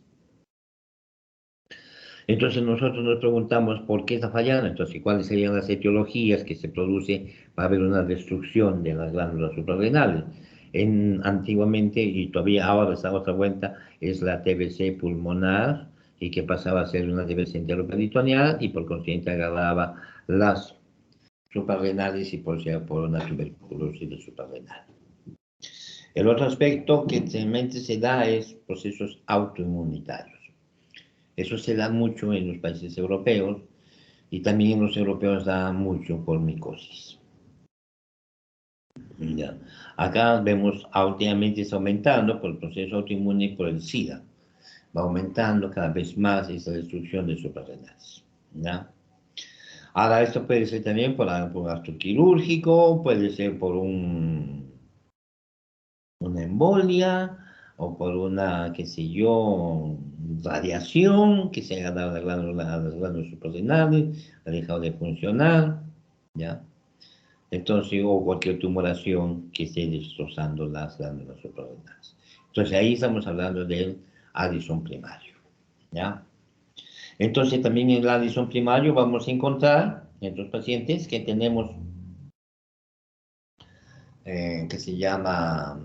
Entonces nosotros nos preguntamos por qué está fallando, entonces cuáles serían las etiologías que se produce para haber una destrucción de las glándulas suprarrenales. Antiguamente, y todavía ahora se da otra vuelta, es la TBC pulmonar, y que pasaba a ser una TBC enteroperitoneal, y por consiguiente agarraba las suprarrenales y por una tuberculosis de suprarrenal. El otro aspecto que realmente se da es procesos autoinmunitarios. Eso se da mucho en los países europeos y también en los europeos da mucho por micosis. Ya. Acá vemos últimamente está aumentando por el proceso autoinmune y por el SIDA. Va aumentando cada vez más esa destrucción de suprarrenales. ¿Ya? Ahora, esto puede ser también por gasto quirúrgico, puede ser por una embolia o por una, qué sé yo, radiación que se ha dado a las glándulas suprarrenales, ha dejado de funcionar, ¿ya? Entonces, o cualquier tumoración que esté destrozando las glándulas suprarrenales. Entonces, ahí estamos hablando del Addison primario, ¿ya? Entonces, también en el Addison primario vamos a encontrar en estos pacientes que tenemos, que se llama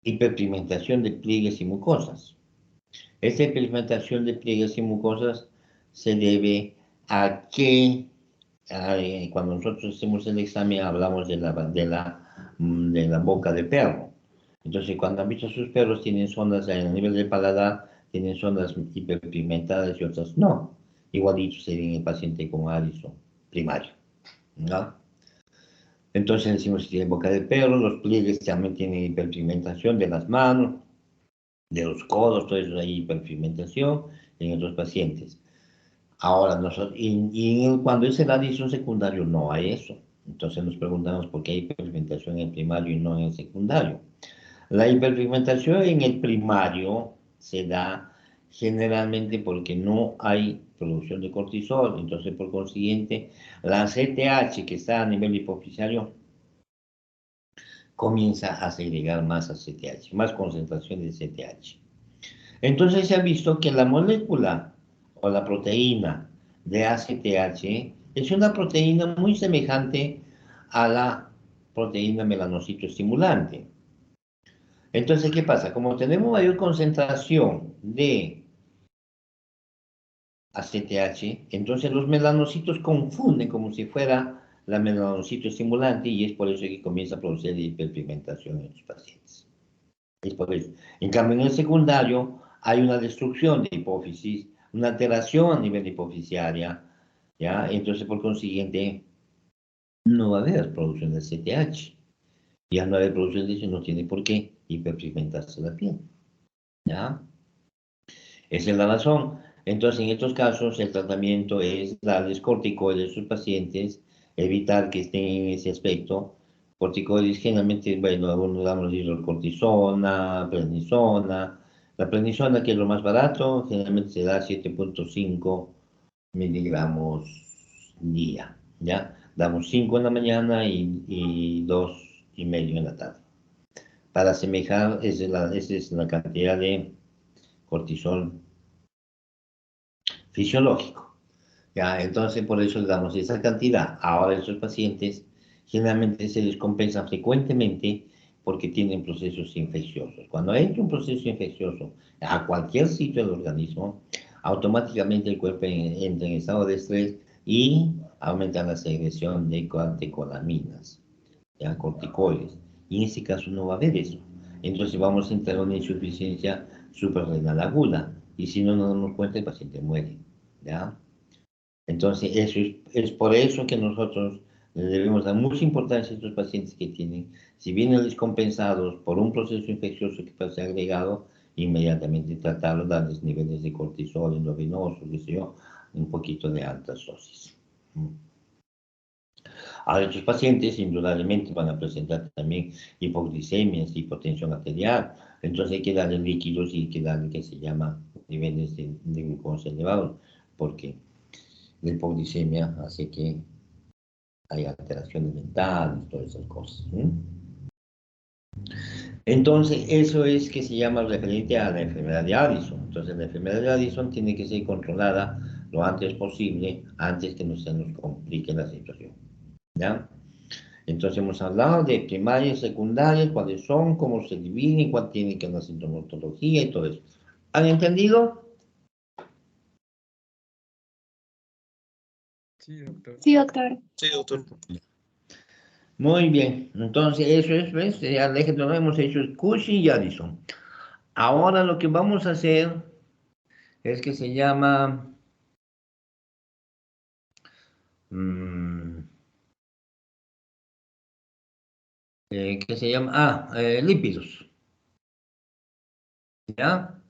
hiperpigmentación de pliegues y mucosas. Esta hiperpigmentación de pliegues y mucosas se debe a que cuando nosotros hacemos el examen hablamos de la boca de perro. Entonces, cuando han visto sus perros, tienen zonas a nivel del paladar, tienen zonas hiperpigmentadas y otras no. Igualito sería en el paciente con Addison primario, ¿no? Entonces decimos que tiene boca de perro, los pliegues también tienen hiperpigmentación de las manos, de los codos, todo eso hay hiperpigmentación en otros pacientes. Ahora, cuando es el Addison secundario no hay eso. Entonces nos preguntamos por qué hay hiperpigmentación en el primario y no en el secundario. La hiperpigmentación en el primario se da generalmente porque no hay producción de cortisol. Entonces, por consiguiente, la CTH que está a nivel hipofisiario comienza a segregar más ACTH, más concentración de CTH. Entonces se ha visto que la molécula o la proteína de ACTH es una proteína muy semejante a la proteína melanocito estimulante. Entonces, ¿qué pasa? Como tenemos mayor concentración de ACTH, entonces los melanocitos confunden como si fuera la melanocito estimulante y es por eso que comienza a producir hiperpigmentación en los pacientes. Es por eso. En cambio, en el secundario hay una destrucción de hipófisis, una alteración a nivel hipofisiaria, ¿ya? Entonces, por consiguiente, no va a haber producción de CTH. Ya no hay producción de eso, no tiene por qué hiperpigmentarse la piel. ¿Ya? Esa es la razón. Entonces, en estos casos, el tratamiento es darles corticoides a sus pacientes, evitar que estén en ese aspecto. Corticoides, generalmente, bueno, algunos damos hidrocortisona, prednisona. La prednisona, que es lo más barato, generalmente se da 7,5 miligramos día, ¿ya? Damos 5 en la mañana y 2,5 en la tarde. Para asemejar, esa es la cantidad de cortisol fisiológico. ¿Ya? Entonces, por eso le damos esa cantidad. Ahora, esos pacientes generalmente se les compensa frecuentemente porque tienen procesos infecciosos. Cuando entra un proceso infeccioso a cualquier sitio del organismo, automáticamente el cuerpo entra en estado de estrés y aumenta la secreción de catecolaminas, ya, corticoides. Y en este caso no va a haber eso. Entonces vamos a entrar en una insuficiencia suprarrenal aguda. Y si no nos damos cuenta, el paciente muere. ¿Ya? Entonces, es por eso que nosotros le debemos dar mucha importancia a estos pacientes que tienen, si vienen descompensados por un proceso infeccioso que puede ser agregado, inmediatamente tratarlos, darles niveles de cortisol endovenoso, qué sé yo, un poquito de altas dosis. Ahora, estos pacientes indudablemente van a presentar también hipoglicemias, hipotensión arterial, entonces hay que darle líquidos y hay que darle, que se llama, niveles de glucosa elevados, porque la hipoglicemia hace que haya alteraciones mentales, todas esas cosas. Entonces, eso es que se llama referente a la enfermedad de Addison. Entonces, la enfermedad de Addison tiene que ser controlada lo antes posible, antes que no se nos complique la situación. ¿Ya? Entonces, hemos hablado de primarias, secundarias, cuáles son, cómo se dividen, cuál tiene que ser la sintomatología y todo eso. ¿Han entendido? Sí, doctor. Sí, doctor. Sí, doctor. Muy bien, entonces eso es, ¿ves? Ya lo hemos hecho Cushing y Addison. Ahora lo que vamos a hacer es que se llama, mm, que se llama, lípidos, ¿ya?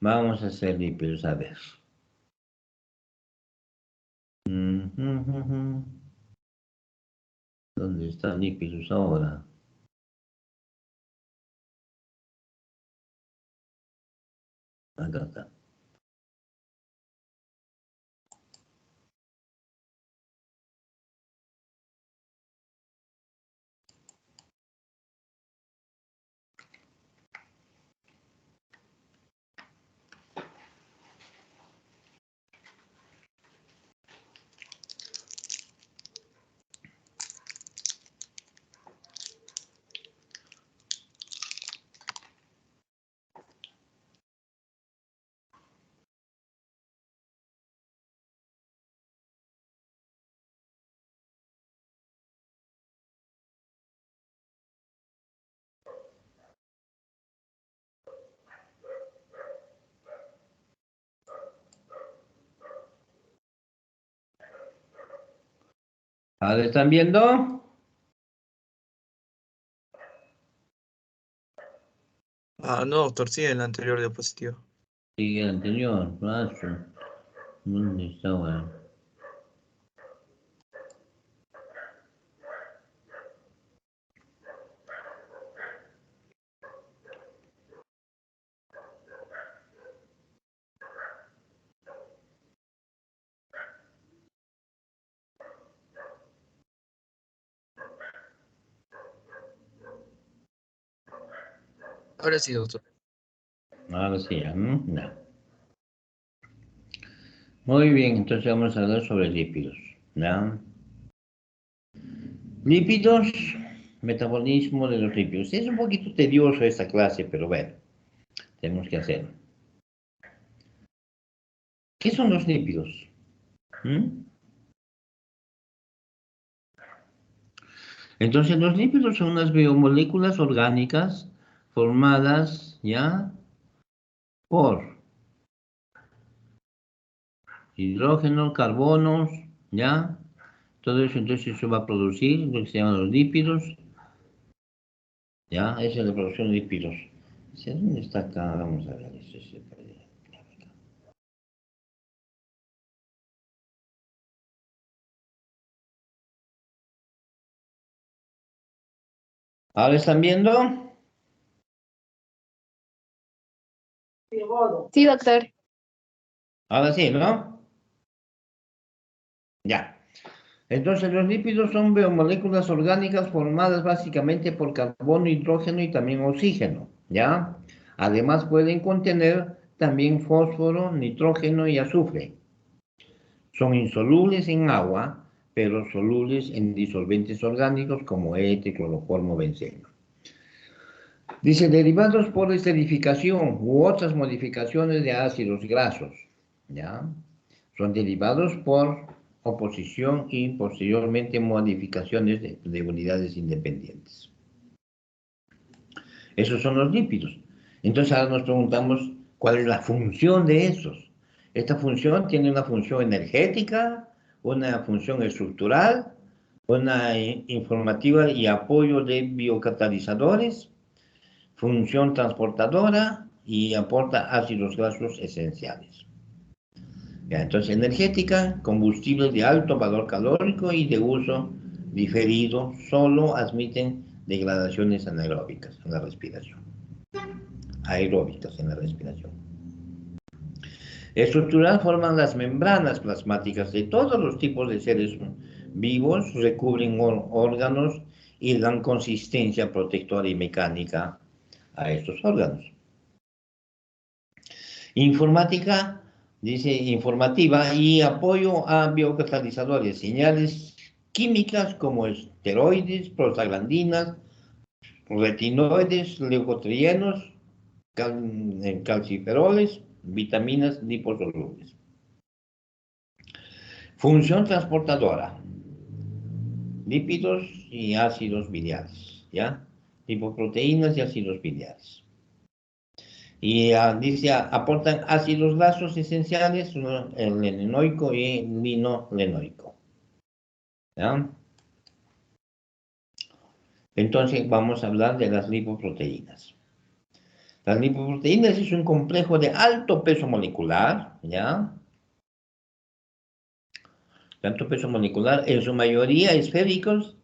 Vamos a hacer lípidos, a ver. Ujú. ¿Dónde están lípidos ahora? Acá está. ¿Ahora están viendo? Ah, no, doctor, sí, en la anterior diapositiva. Sí, el anterior, paso. ¿Dónde está ahora? Ahora sí, doctor. Ahora sí, no. Muy bien, entonces vamos a hablar sobre lípidos, ¿no? Lípidos, metabolismo de los lípidos. Es un poquito tedioso esta clase, pero bueno, tenemos que hacerlo. ¿Qué son los lípidos? ¿Mm? Entonces, los lípidos son unas biomoléculas orgánicas formadas, ¿ya? Por hidrógeno, carbonos, ¿ya? Todo eso, entonces, eso va a producir lo que se llaman los lípidos. Ya, esa es la producción de lípidos. ¿Dónde está acá? Vamos a ver. ¿Ahora están viendo? Sí, doctor. Ahora sí, ¿no? Ya. Entonces, los lípidos son biomoléculas orgánicas formadas básicamente por carbono, hidrógeno y también oxígeno, ¿ya? Además, pueden contener también fósforo, nitrógeno y azufre. Son insolubles en agua, pero solubles en disolventes orgánicos como éter, cloroformo, benceno. Dice, derivados por esterificación u otras modificaciones de ácidos grasos, ¿ya? Son derivados por oposición y posteriormente modificaciones de unidades independientes. Esos son los lípidos. Entonces ahora nos preguntamos cuál es la función de esos. Esta función tiene una función energética, una función estructural, una informativa y apoyo de biocatalizadores, función transportadora y aporta ácidos grasos esenciales. Ya, entonces, energética, combustibles de alto valor calórico y de uso diferido, solo admiten degradaciones anaeróbicas en la respiración. Aeróbicas en la respiración. Estructural forman las membranas plasmáticas de todos los tipos de seres vivos, recubren órganos y dan consistencia protectora y mecánica a estos órganos. Informática, dice informativa y apoyo a biocatalizadores, señales químicas como esteroides, prostaglandinas, retinoides, leucotrienos, calciferoles, vitaminas liposolubles. Función transportadora, lípidos y ácidos biliares, ¿ya? Lipoproteínas y ácidos biliares. Y dice, aportan ácidos grasos esenciales, el lenoico y el linolenoico. ¿Ya? Entonces vamos a hablar de las lipoproteínas. Las lipoproteínas es un complejo de alto peso molecular, ¿ya? De alto peso molecular, en su mayoría esféricos,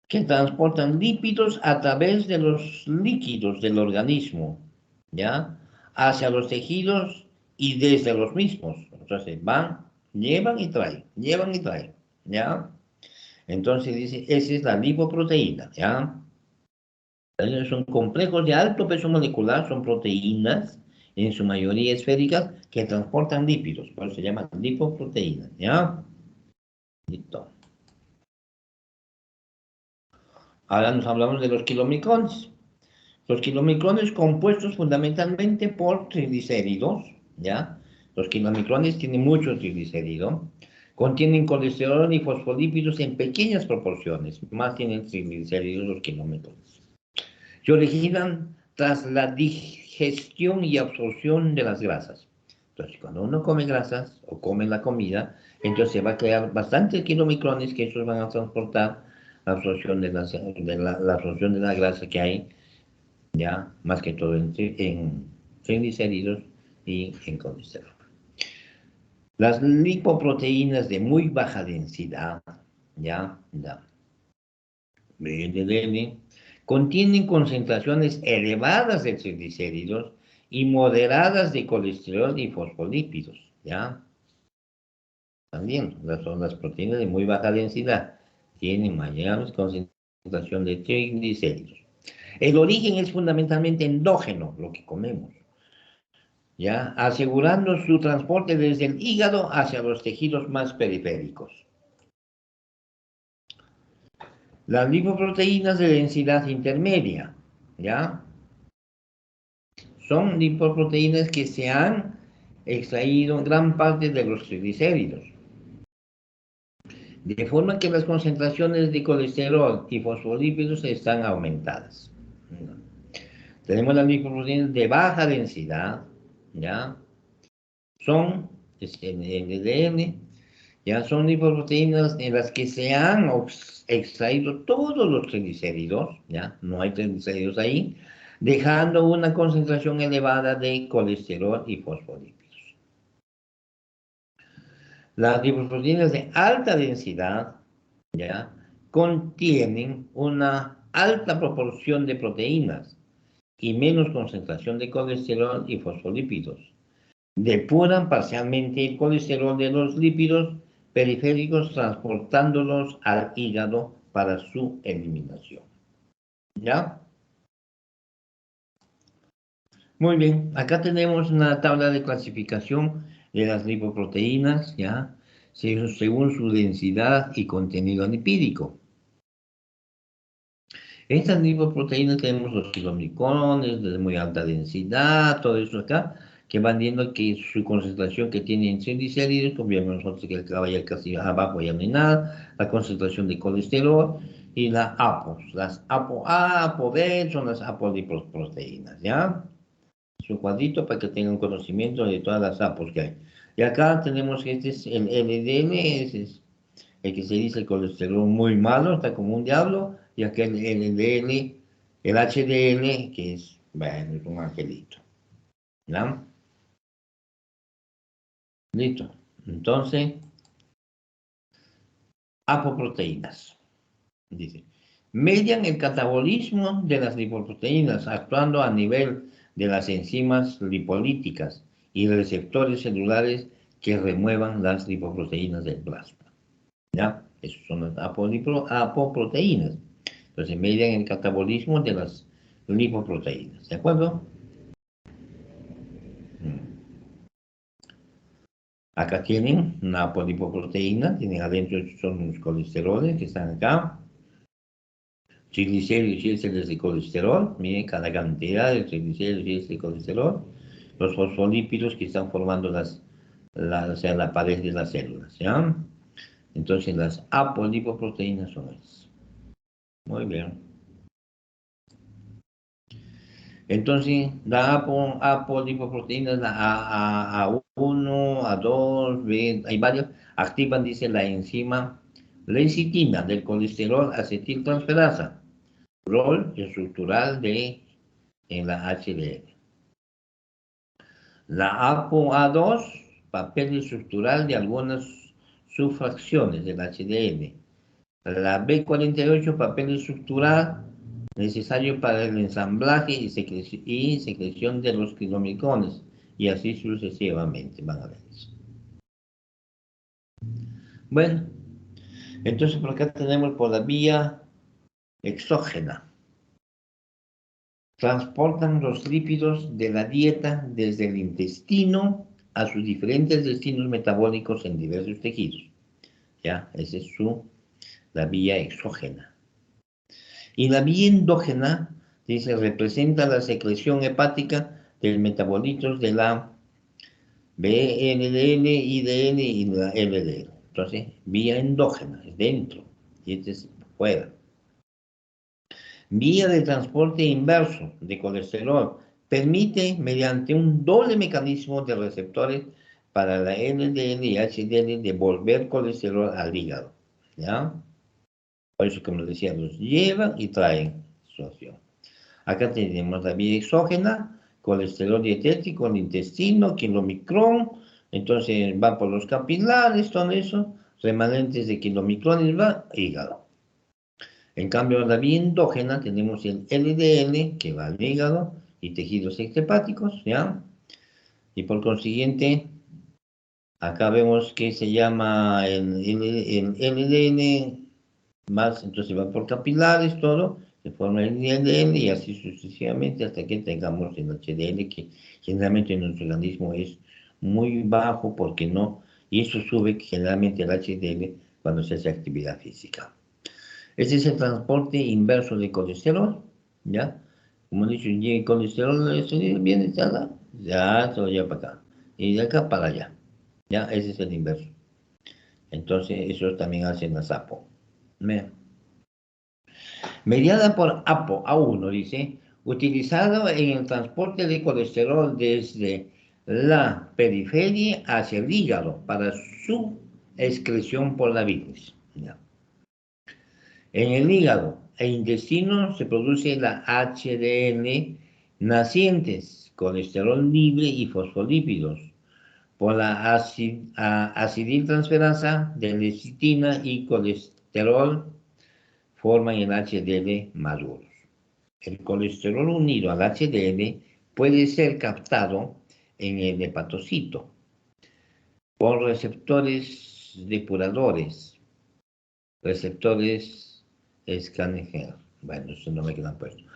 que transportan lípidos a través de los líquidos del organismo, ¿ya? Hacia los tejidos y desde los mismos. Entonces van, llevan y traen, ¿ya? Entonces dice, esa es la lipoproteína, ¿ya? Entonces, son complejos de alto peso molecular, son proteínas, en su mayoría esféricas, que transportan lípidos, por eso se llaman lipoproteínas, ¿ya? Listo. Ahora nos hablamos de los kilomicrones. Los kilomicrones compuestos fundamentalmente por triglicéridos, ¿ya? Los kilomicrones tienen mucho triglicérido, contienen colesterol y fosfolípidos en pequeñas proporciones, más tienen triglicéridos los kilomicrones. Se originan tras la digestión y absorción de las grasas. Entonces, cuando uno come grasas o come la comida, entonces se va a crear bastantes kilomicrones que esos van a transportar la absorción de la absorción de la grasa que hay, ya más que todo en triglicéridos y en colesterol. Las lipoproteínas de muy baja densidad, ya, LDL, contienen concentraciones elevadas de triglicéridos y moderadas de colesterol y fosfolípidos, ¿ya? También son las proteínas de muy baja densidad, tienen mayor concentración de triglicéridos. El origen es fundamentalmente endógeno, lo que comemos, ¿ya? Asegurando su transporte desde el hígado hacia los tejidos más periféricos. Las lipoproteínas de densidad intermedia, ¿ya? Son lipoproteínas que se han extraído en gran parte de los triglicéridos, de forma que las concentraciones de colesterol y fosfolípidos están aumentadas. Tenemos las lipoproteínas de baja densidad, ¿ya? Son LDL, Ya son lipoproteínas en las que se han extraído todos los triglicéridos, ya no hay triglicéridos ahí, dejando una concentración elevada de colesterol y fosfolípidos. Las lipoproteínas de alta densidad, ya, contienen una alta proporción de proteínas y menos concentración de colesterol y fosfolípidos. Depuran parcialmente el colesterol de los lípidos periféricos transportándolos al hígado para su eliminación. ¿Ya? Muy bien, acá tenemos una tabla de clasificación de las lipoproteínas, ¿ya? Según su densidad y contenido lipídico. Estas lipoproteínas tenemos los kilomicrones de muy alta densidad, todo eso acá, que van viendo que su concentración que tiene en triglicéridos, como vemos nosotros que vaya casi abajo ya no hay nada, la concentración de colesterol y las APOs. Las APO A, APO B son las apolipoproteínas, ¿ya? Es un cuadrito para que tengan conocimiento de todas las APOs que hay. Y acá tenemos que este es el LDL, ese es el que se dice el colesterol muy malo, está como un diablo, y aquel LDL, el HDL, que es, bueno, es un angelito. ¿Ya? Listo. Entonces, apoproteínas. Dice, median el catabolismo de las lipoproteínas, actuando a nivel de las enzimas lipolíticas y receptores celulares que remuevan las lipoproteínas del plasma. ¿Ya? Esas son las apoproteínas. Entonces, median el catabolismo de las lipoproteínas. ¿De acuerdo? Acá tienen una apolipoproteína, tienen adentro son los colesteroles que están acá. Triglicéridos y ésteres de colesterol, miren cada cantidad de triglicéridos y ésteres de colesterol. Los fosfolípidos que están formando o sea, la pared de las células, ¿ya? Entonces las apolipoproteínas son esas. Muy bien. Entonces, la apolipoproteínas, la A1, A2, B, hay varios, activan, dice, la enzima lecitina del colesterol acetiltransferasa, rol estructural en la HDL. La ApoA2, papel estructural de algunas subfracciones del HDL. La B48, papel estructural necesario para el ensamblaje y secreción de los kilomicrones, y así sucesivamente, van a ver eso. Bueno, entonces por acá tenemos por la vía exógena. Transportan los lípidos de la dieta desde el intestino a sus diferentes destinos metabólicos en diversos tejidos. Ya, esa es la vía exógena. Y la vía endógena, dice, representa la secreción hepática de metabolitos de la BNDN, IDN y la LDL. Entonces, vía endógena, es dentro, y este es fuera. Vía de transporte inverso de colesterol, permite, mediante un doble mecanismo de receptores para la LDL y HDL, devolver colesterol al hígado. ¿Ya? Por eso, como decía, los llevan y traen su acción. Acá tenemos la vía exógena, colesterol dietético, el intestino, kilomicrón, entonces va por los capilares, todo eso, remanentes de kilomicrones va hígado. En cambio, la vía endógena tenemos el LDL que va al hígado y tejidos extrahepáticos, ¿ya? Y por consiguiente, acá vemos que se llama el LDN más, entonces va por capilares, todo, se forma el LDL y así sucesivamente hasta que tengamos el HDL, que generalmente en nuestro organismo es muy bajo porque no, y eso sube generalmente el HDL cuando se hace actividad física. Ese es el transporte inverso de colesterol, ¿ya? Como he dicho, el colesterol viene de acá, ya se lo lleva para acá, y de acá para allá, ¿ya? Ese es el inverso. Entonces, eso también hacen las APO. Mediada por APO, A1, dice, utilizado en el transporte de colesterol desde la periferia hacia el hígado para su excreción por la bilis. ¿Ya? En el hígado e intestino se produce la HDL nacientes, colesterol libre y fosfolípidos, por la acidiltransferasa de lecitina y colesterol forman el HDL maduros. El colesterol unido al HDL puede ser captado en el hepatocito por receptores depuradores, receptores Schneider. Bueno, eso no me quedan puestos.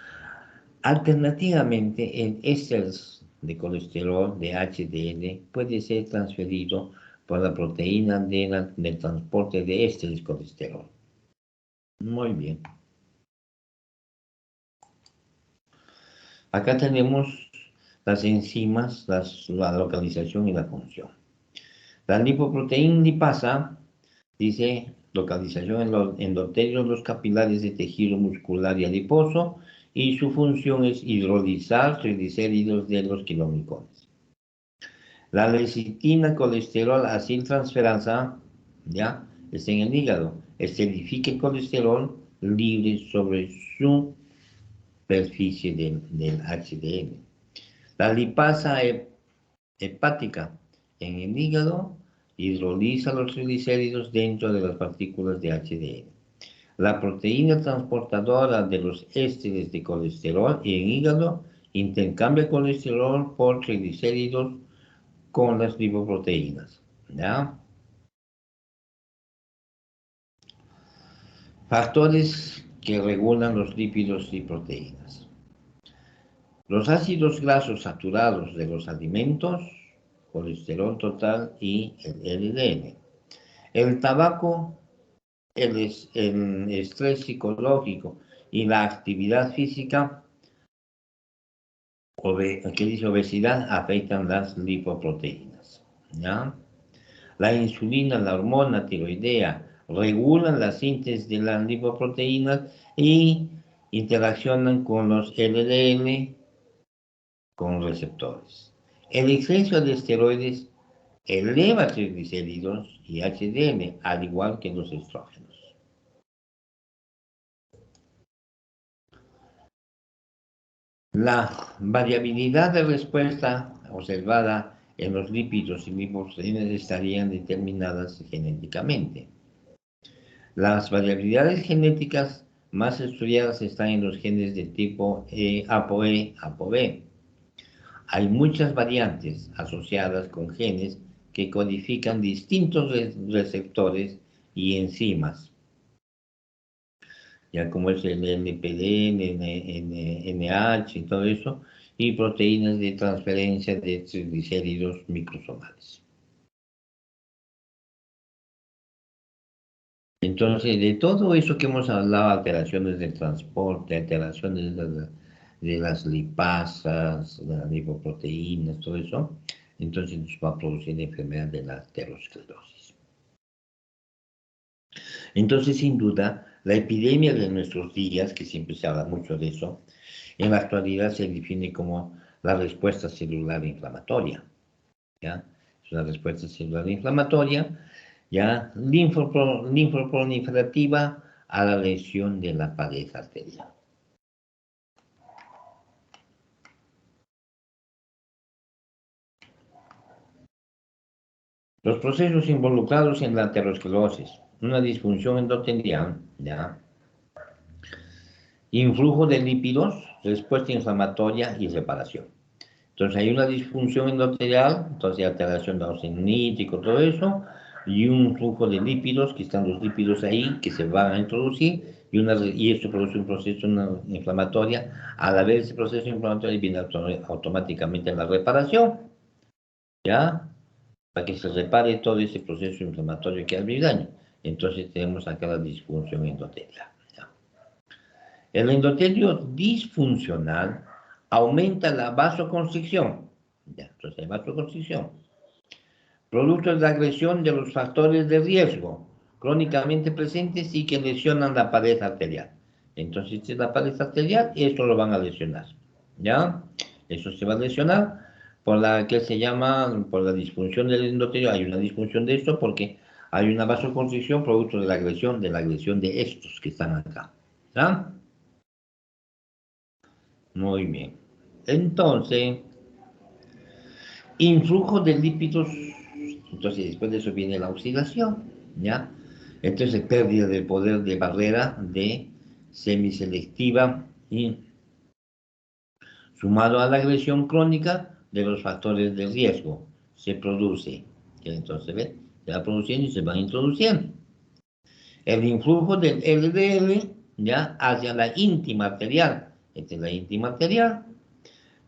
Alternativamente, el ésteres de colesterol de HDL puede ser transferido por la proteína del transporte de ésteres colesterol. Muy bien. Acá tenemos las enzimas, la localización y la función. La lipoproteína lipasa dice localización en los endotelios, los capilares de tejido muscular y adiposo, y su función es hidrolizar triglicéridos de los quilomicones. La lecitina colesterol aciltransferasa, ya, está en el hígado, esterifica el colesterol libre sobre su superficie del HDL. La lipasa hepática en el hígado hidroliza los triglicéridos dentro de las partículas de HDL. La proteína transportadora de los ésteres de colesterol en hígado intercambia colesterol por triglicéridos con las lipoproteínas. ¿Ya? Factores que regulan los lípidos y proteínas. Los ácidos grasos saturados de los alimentos, colesterol total y el LDL. El tabaco, el estrés psicológico y la actividad física, que dice obesidad, afectan las lipoproteínas. ¿Ya? La insulina, la hormona tiroidea, regulan la síntesis de las lipoproteínas y interaccionan con los LDL con receptores. El exceso de esteroides eleva triglicéridos y HDL, al igual que los estrógenos. La variabilidad de respuesta observada en los lípidos y lipoproteínas estarían determinadas genéticamente. Las variabilidades genéticas más estudiadas están en los genes de tipo ApoE, ApoB. Hay muchas variantes asociadas con genes que codifican distintos receptores y enzimas, ya como es el NPD, NH y todo eso, y proteínas de transferencia de triglicéridos microsomales. Entonces, de todo eso que hemos hablado, alteraciones del transporte, alteraciones de las lipasas, de las lipoproteínas, todo eso, entonces nos va a producir la enfermedad de la aterosclerosis. Entonces, sin duda, la epidemia de nuestros días, que siempre se habla mucho de eso, en la actualidad se define como la respuesta celular inflamatoria. ¿Ya? Es una respuesta celular inflamatoria, ya linfoproliferativa a la lesión de la pared arterial. Los procesos involucrados en la aterosclerosis, una disfunción endotelial, ¿ya? Influjo de lípidos, respuesta inflamatoria y reparación. Entonces hay una disfunción endotelial, entonces alteración de óxido nítrico, todo eso, y un flujo de lípidos, que están los lípidos ahí, que se van a introducir, y esto produce un proceso inflamatorio. A la vez ese proceso inflamatorio viene automáticamente la reparación, ¿ya? Para que se repare todo ese proceso inflamatorio que ha habido daño. Entonces tenemos acá la disfunción endotelial. ¿Ya? El endotelio disfuncional aumenta la vasoconstricción. Ya, entonces hay vasoconstricción. Producto de la agresión de los factores de riesgo crónicamente presentes y que lesionan la pared arterial. Entonces, si es la pared arterial, esto lo van a lesionar. ¿Ya? Eso se va a lesionar por la que se llama, por la disfunción del endotelio. Hay una disfunción de esto porque Hay una vasoconstricción producto de la agresión de estos que están acá. ¿Ya? Muy bien. Entonces, influjo de lípidos, entonces después de eso viene la oxidación, ¿ya? Entonces, pérdida del poder de barrera de semiselectiva y sumado a la agresión crónica de los factores de riesgo, se produce, que entonces ¿ve? Se va produciendo y se va introduciendo. El influjo del LDL ya hacia la íntima arterial, esta es la íntima arterial,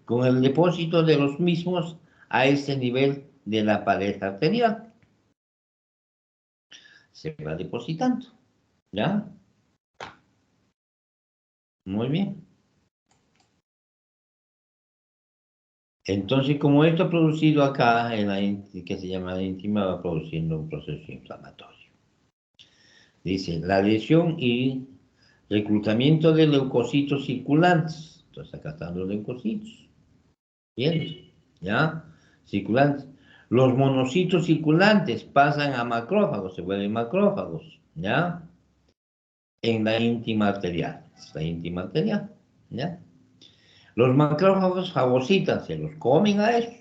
con el depósito de los mismos a ese nivel de la pared arterial. Se va depositando, ¿ya? Muy bien. Entonces, como esto ha producido acá, en la que se llama la íntima, va produciendo un proceso inflamatorio. Dice, la lesión y reclutamiento de leucocitos circulantes. Entonces, acá están los leucocitos. Bien, ¿ya? Circulantes. Los monocitos circulantes pasan a macrófagos, se vuelven macrófagos, ¿ya? En la íntima arterial. La íntima arterial, ¿ya? Los macrófagos fagocitan, se los comen a esos.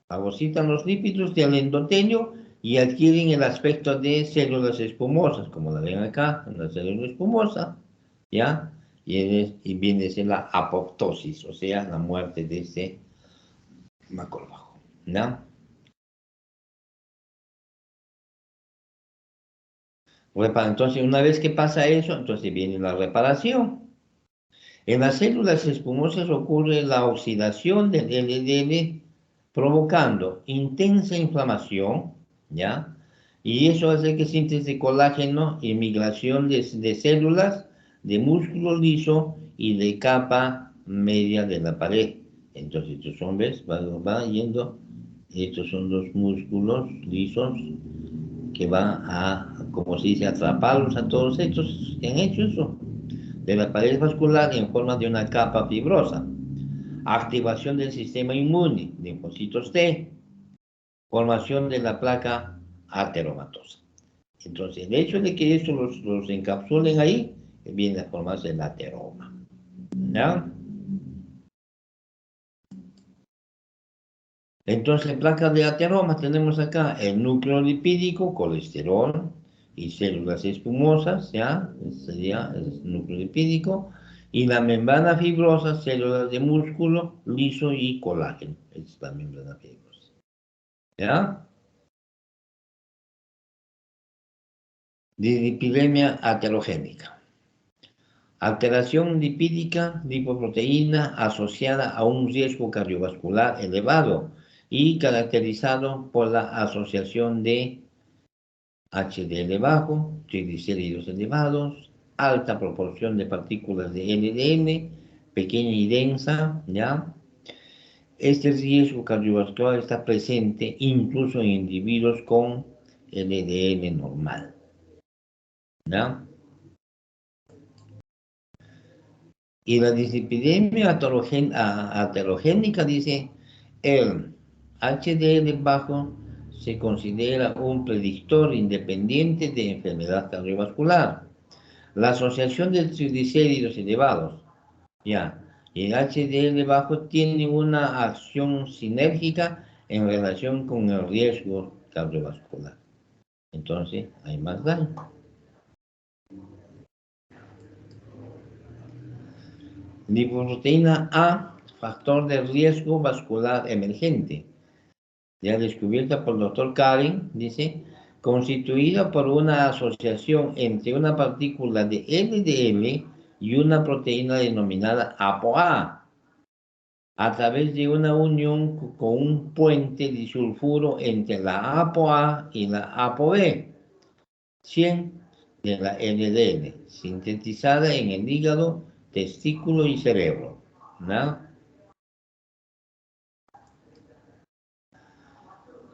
Fagocitan los lípidos del endotelio y adquieren el aspecto de células espumosas, como la ven acá, una célula espumosa, ¿ya? Y viene a ser la apoptosis, o sea, la muerte de ese macrófago, ¿ya? Entonces, una vez que pasa eso, entonces viene la reparación. En las células espumosas ocurre la oxidación del LDL provocando intensa inflamación, ¿ya? Y eso hace que síntesis de colágeno y migración de células de músculo liso y de capa media de la pared. Entonces estos hombres van yendo, estos son los músculos lisos que van a, como se dice, atraparlos a todos estos que han hecho eso, de la pared vascular en forma de una capa fibrosa. Activación del sistema inmune, linfocitos T, formación de la placa ateromatosa. Entonces, el hecho de que esto los encapsulen ahí, viene a formarse el ateroma. ¿Ya? Entonces, placas de ateroma tenemos acá el núcleo lipídico, colesterol y células espumosas, ¿ya? Sería el núcleo lipídico. Y la membrana fibrosa, células de músculo, liso y colágeno. Esta es la membrana fibrosa. ¿Ya? Dislipidemia aterogénica. Alteración lipídica, lipoproteína asociada a un riesgo cardiovascular elevado y caracterizado por la asociación de HDL bajo, triglicéridos elevados, alta proporción de partículas de LDL, pequeña y densa, ¿ya? Este riesgo cardiovascular está presente incluso en individuos con LDL normal, ¿ya? Y la dislipidemia aterogénica dice, el HDL bajo se considera un predictor independiente de enfermedad cardiovascular. La asociación de triglicéridos elevados, ya, y el HDL bajo tiene una acción sinérgica en relación con el riesgo cardiovascular. Entonces, hay más daño. Lipoproteína A, factor de riesgo vascular emergente, ya descubierta por el doctor Karen, dice, constituida por una asociación entre una partícula de LDL y una proteína denominada ApoA, a través de una unión con un puente disulfuro entre la ApoA y la ApoB, 100 de la LDL, sintetizada en el hígado, testículo y cerebro, ¿no?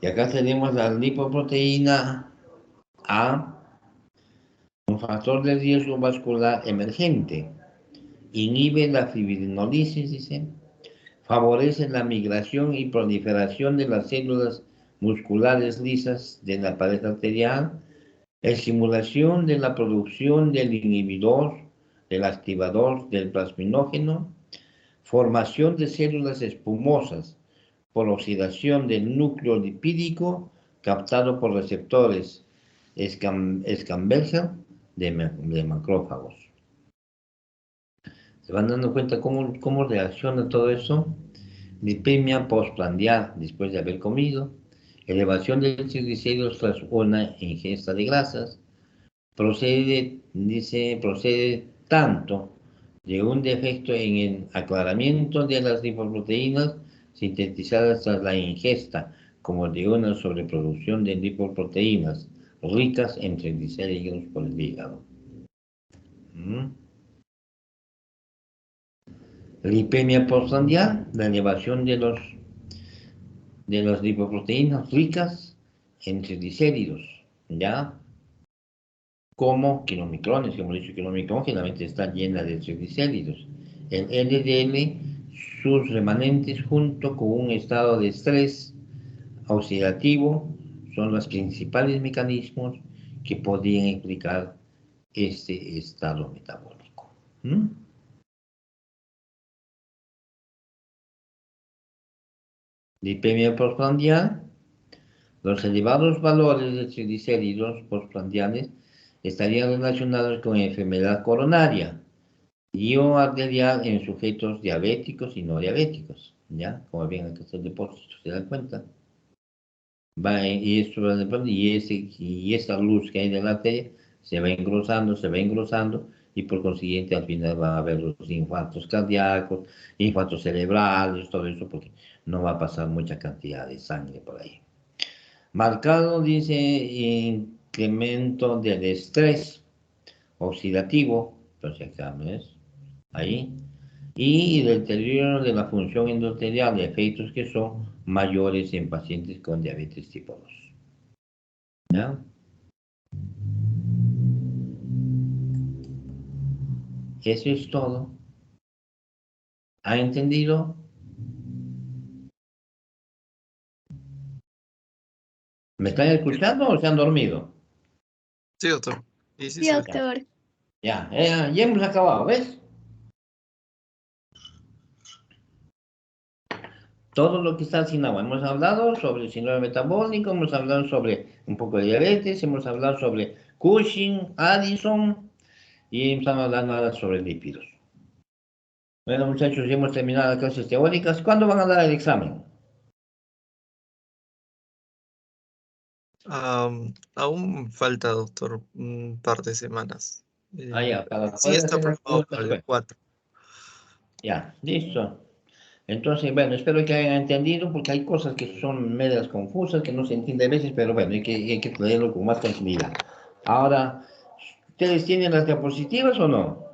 Y acá tenemos la lipoproteína A, un factor de riesgo vascular emergente. Inhibe la fibrinólisis, dice. Favorece la migración y proliferación de las células musculares lisas de la pared arterial, estimulación de la producción del inhibidor, del activador del plasminógeno, formación de células espumosas por oxidación del núcleo lipídico captado por receptores Schambelcher de macrófagos. ¿Se van dando cuenta cómo reacciona todo eso? Lipemia postprandial después de haber comido, elevación de triglicéridos tras una ingesta de grasas, procede tanto de un defecto en el aclaramiento de las lipoproteínas sintetizadas tras la ingesta, como de una sobreproducción de lipoproteínas ricas en triglicéridos por el hígado. Lipemia postprandial, la elevación de las lipoproteínas ricas en triglicéridos, ¿ya? Como kilomicrones, que hemos dicho, kilomicrón generalmente está llena de triglicéridos. El LDL, sus remanentes junto con un estado de estrés oxidativo son los principales mecanismos que podrían explicar este estado metabólico. Lipemia postprandial. Los elevados valores de triglicéridos postprandiales estarían relacionados con enfermedad coronaria y o arterial en sujetos diabéticos y no diabéticos, ¿ya? Como ven aquí está el depósito, ¿se dan cuenta? Y esta luz que hay de la arteria se va engrosando, y por consiguiente al final va a haber los infartos cardíacos, infartos cerebrales, todo eso, porque no va a pasar mucha cantidad de sangre por ahí. Marcado, dice, incremento del estrés oxidativo, los exámenes, ahí, y el deterioro de la función endotelial, de efectos que son mayores en pacientes con diabetes tipo 2. ¿Ya? Eso es todo. ¿Ha entendido? ¿Me están escuchando o se han dormido? Sí, doctor. Y sí, Sí, sí. doctor. Ya hemos acabado, ¿ves? Todo lo que está sin agua. Hemos hablado sobre el síndrome metabólico, hemos hablado sobre un poco de diabetes, hemos hablado sobre Cushing, Addison y estamos hablando ahora sobre lípidos. Bueno, muchachos, ya hemos terminado las clases teóricas. ¿Cuándo van a dar el examen? Aún falta, doctor, un par de semanas. Ya, para Sí, poder está hacer las programado preguntas para el después. 4. Ya, listo. Entonces, bueno, espero que hayan entendido, porque hay cosas que son medias confusas, que no se entienden a veces, pero bueno, hay que leerlo con más tranquilidad. Ahora, ¿ustedes tienen las diapositivas o no?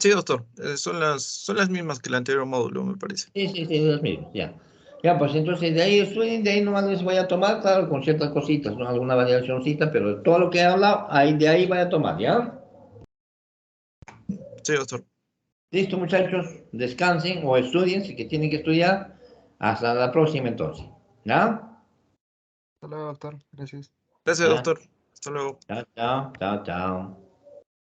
Sí, doctor. Son las mismas que el anterior módulo, me parece. Sí, las mismas, ya. Ya, pues entonces de ahí estudien, de ahí nomás les voy a tomar, claro, con ciertas cositas, ¿no? Alguna variacióncita, pero todo lo que he hablado, de ahí voy a tomar, ¿ya? Sí, doctor. Listo, muchachos, descansen o estudien si que tienen que estudiar. Hasta la próxima entonces, ¿ya? Hasta luego, doctor. Gracias. Gracias, Ya, doctor. Hasta luego. chao.